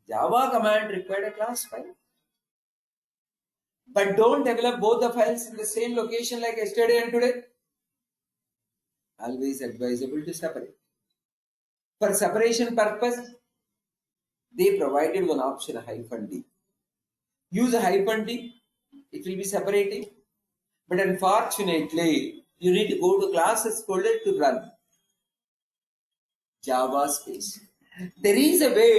Java command required a class file. But don't develop both the files in the same location like yesterday and today. Always advisable to separate. For separation purpose, they provided one option -d. Use -d, it will be separating. But unfortunately, you need to go to classes folder to run Java space. There is a way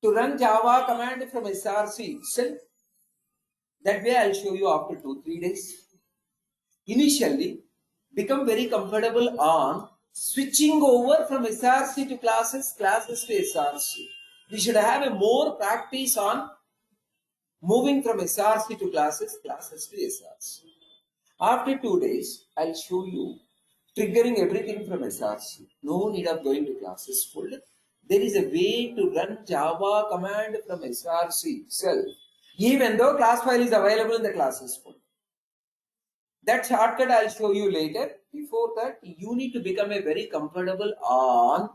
to run Java command from SRC itself. That way I'll show you after 2-3 days. Initially, become very comfortable on switching over from SRC to classes, classes to SRC. We should have a more practice on moving from SRC to classes, classes to SRC. After 2 days, I'll show you triggering everything from SRC. No need of going to classes folder. There is a way to run Java command from SRC itself, even though class file is available in the classes folder. That shortcut I'll show you later. Before that, you need to become a very comfortable on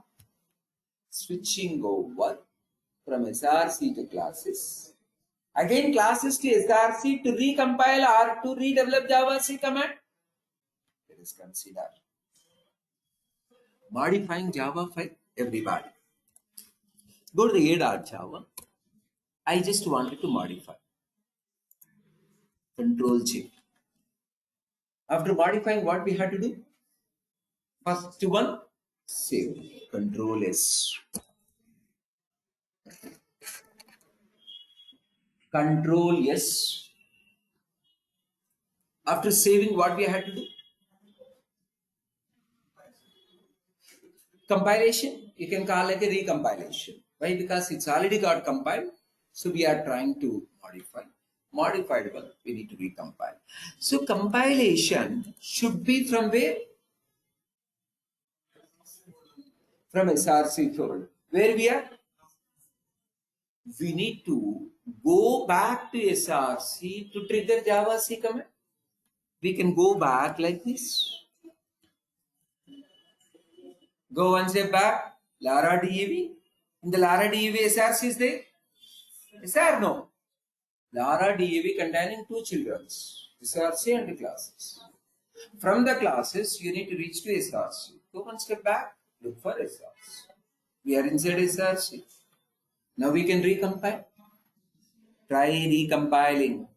switching over from SRC to classes. Again, classes to SRC to recompile or to redevelop Java C command. Let us consider modifying Java file. Everybody, go to the a.java. I just wanted to modify. Control J. After modifying, what we had to do? First one, save. Control S. Control S. After saving, what we had to do? Compilation. You can call it a recompilation. Why? Because it's already got compiled. So we are trying to modify. Modified one, we need to recompile. So compilation should be from where? From SRC folder. Where we are? We need to go back to SRC to trigger Java C command. We can go back like this. Go one step back. Lara dev. In the lara dev, SRC is there? Is there? No. Lara dev containing two children, SRC and the classes. From the classes, you need to reach to SRC. Go one step back. Look for SRC. We are inside SRC. Now we can recompile. Try recompiling.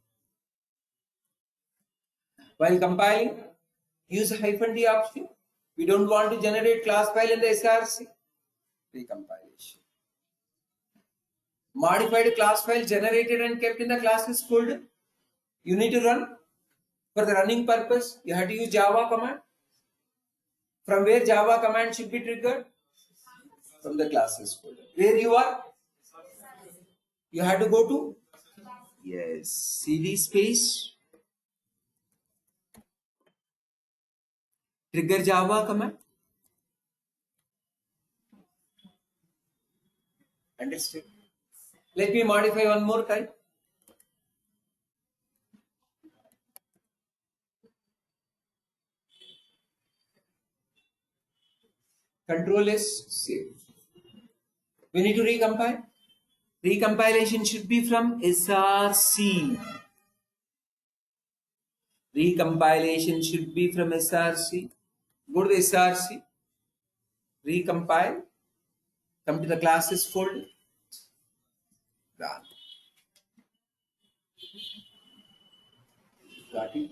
While compiling, use -d option. We don't want to generate class file in the SRC. Recompilation. Modified class file generated and kept in the classes folder. You need to run. For the running purpose, you have to use Java command. From where Java command should be triggered? From the classes folder. Where you are? You have to go to, yes, cd space, trigger Java command. Understood? Let me modify one more time. Control S, save. We need to recompile. Recompilation should be from SRC. Recompilation should be from SRC. Go to the SRC. Recompile. Come to the classes folder. Run. Got it?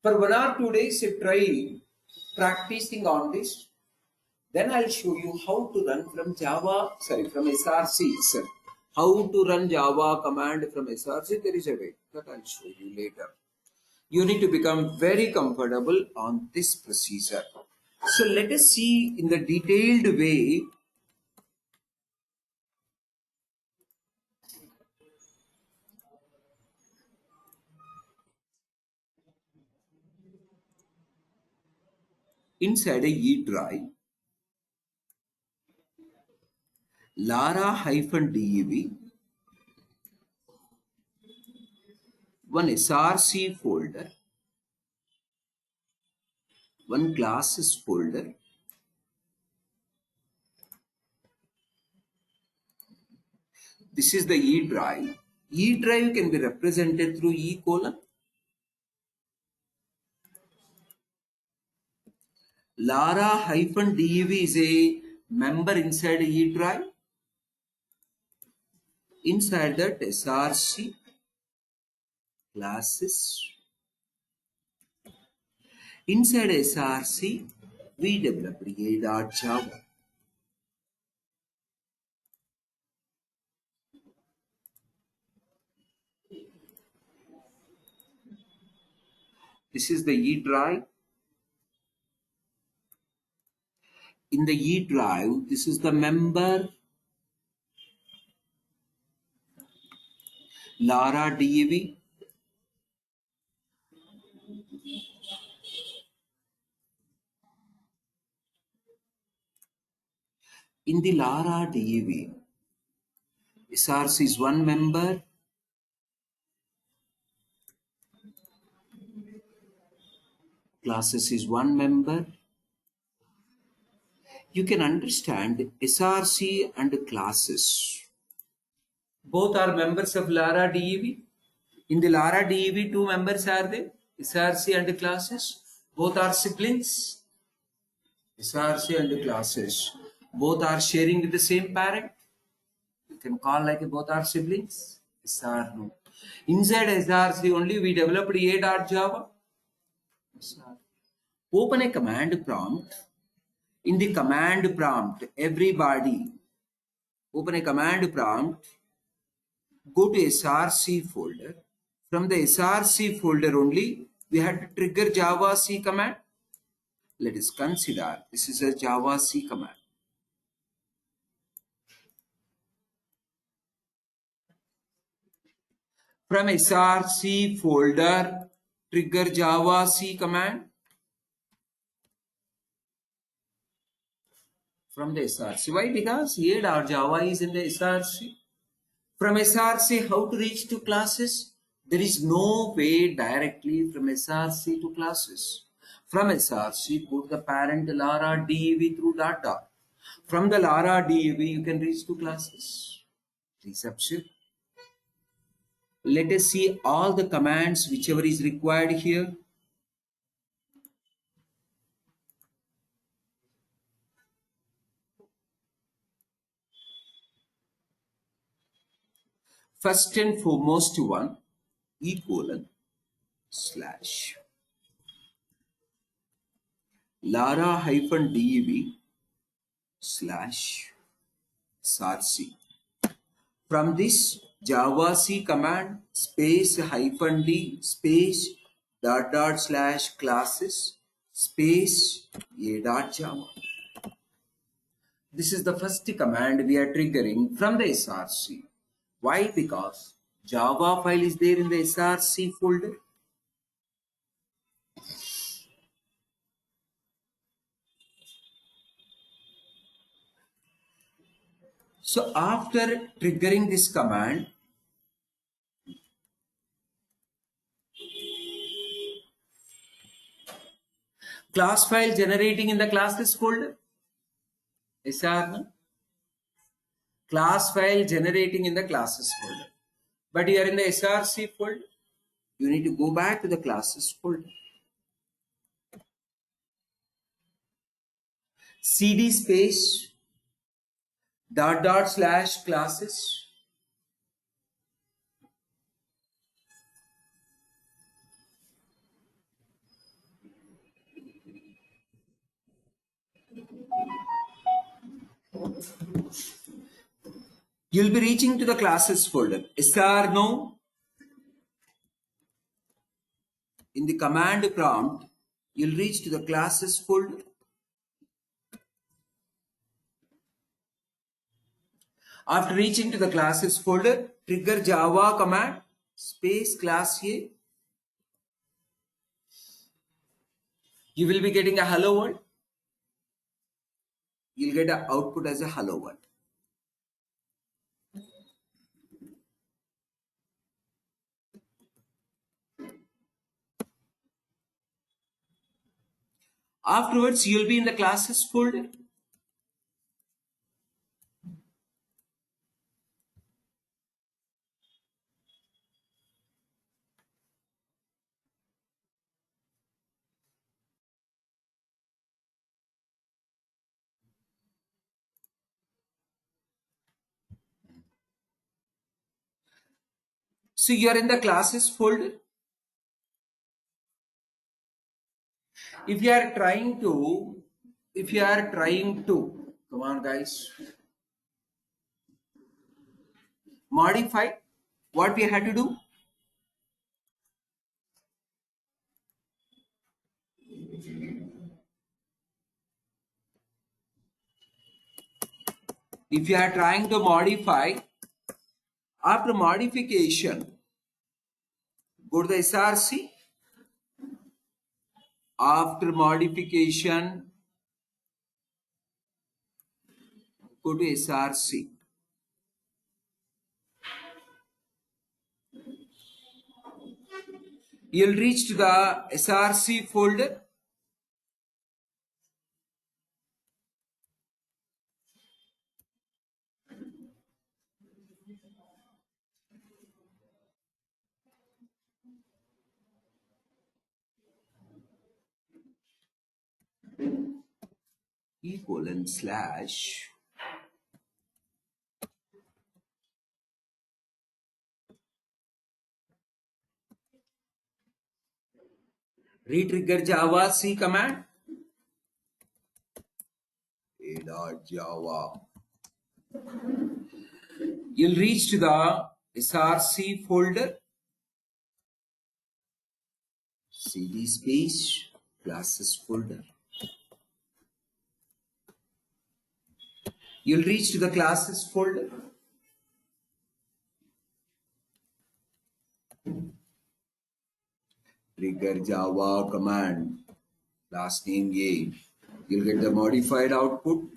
For 1 or 2 days, try practicing on this. Then I'll show you how to run from from SRC itself. How to run Java command from SRC, there is a way that I'll show you later. You need to become very comfortable on this procedure. So let us see in the detailed way inside a E drive. lara-dev, one SRC folder, one classes folder, this is the E drive. E drive can be represented through E colon. lara-dev is a member inside E drive. Inside that SRC classes. Inside SRC, we developed a.java. This is the E drive. in the E drive, this is the member lara dev. In the lara dev, src is one member, classes is one member. You can understand src and classes both are members of lara dev. In the lara dev, two members are there, src and classes, both are siblings. src and classes both are sharing with the same parent. You can call like both are siblings. SR no. Inside SRC only we developed a.java. SR. Open a command prompt. In the command prompt, everybody open a command prompt. Go to SRC folder. From the SRC folder only, we had to trigger Java C command. Let us consider this is a Java C command. From SRC folder, trigger Java C command. From the SRC. Why? Because here our Java is in the SRC. From SRC, how to reach to classes? There is no way directly from SRC to classes. From SRC, go to the parent lara dev through data. From the lara dev, you can reach to classes. Please observe. Let us see all the commands whichever is required here. First and foremost one, // lara-dev/src. From this Java C command space -d space /classes space a.java. This is the first command we are triggering from the SRC. Why? Because Java file is there in the SRC folder. So after triggering this command, class file generating in the classes folder. SR class file generating in the classes folder. But here in the SRC folder, you need to go back to the classes folder. CD space /classes. You'll be reaching to the classes folder. SR no. In the command prompt, you'll reach to the classes folder. After reaching to the classes folder, trigger Java command space class A. You will be getting a hello world. You'll get an output as a hello world. Afterwards, you'll be in the classes folder. So you're in the classes folder. If you are trying to, come on guys, modify, what we had to do? If you are trying to modify, after modification, go to the SRC. After modification, go to SRC. You'll reach to the SRC folder. E:/. Retrigger Java C command. A.java. You'll reach to the SRC folder. CD space classes folder. You'll reach to the classes folder. Trigger Java command. Last name A. You'll get the modified output.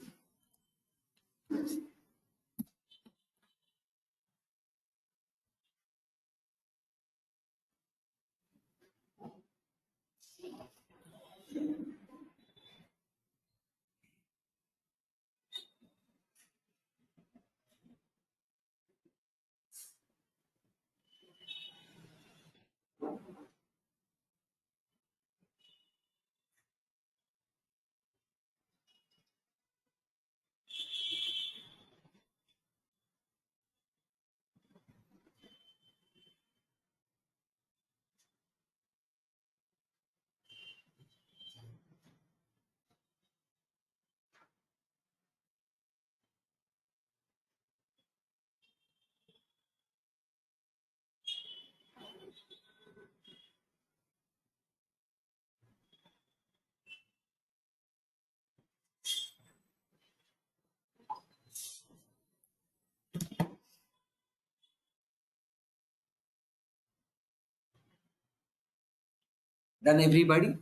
Done, everybody?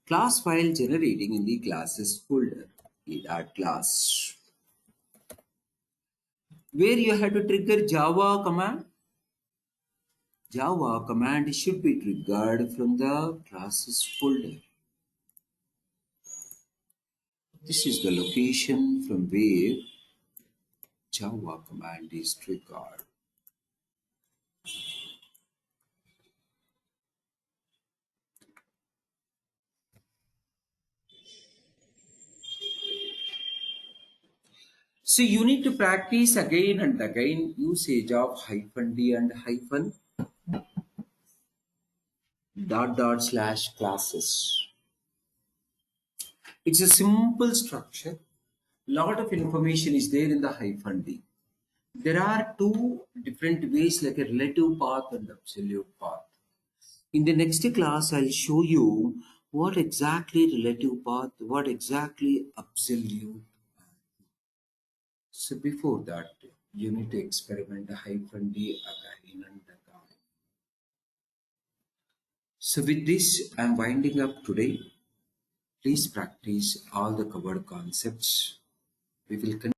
Class file generating in the classes folder. Add class. Where you have to trigger Java command. Java command should be triggered from the classes folder. This is the location from where Java command is triggered. So you need to practice again and again usage of -d and ../classes. It's a simple structure. Lot of information is there in the -d. There are two different ways like a relative path and absolute path. In the next class, I'll show you what exactly relative path, what exactly absolute. So before that, you need to experiment -d again and again. So with this, I'm winding up today. Please practice all the covered concepts. We will continue.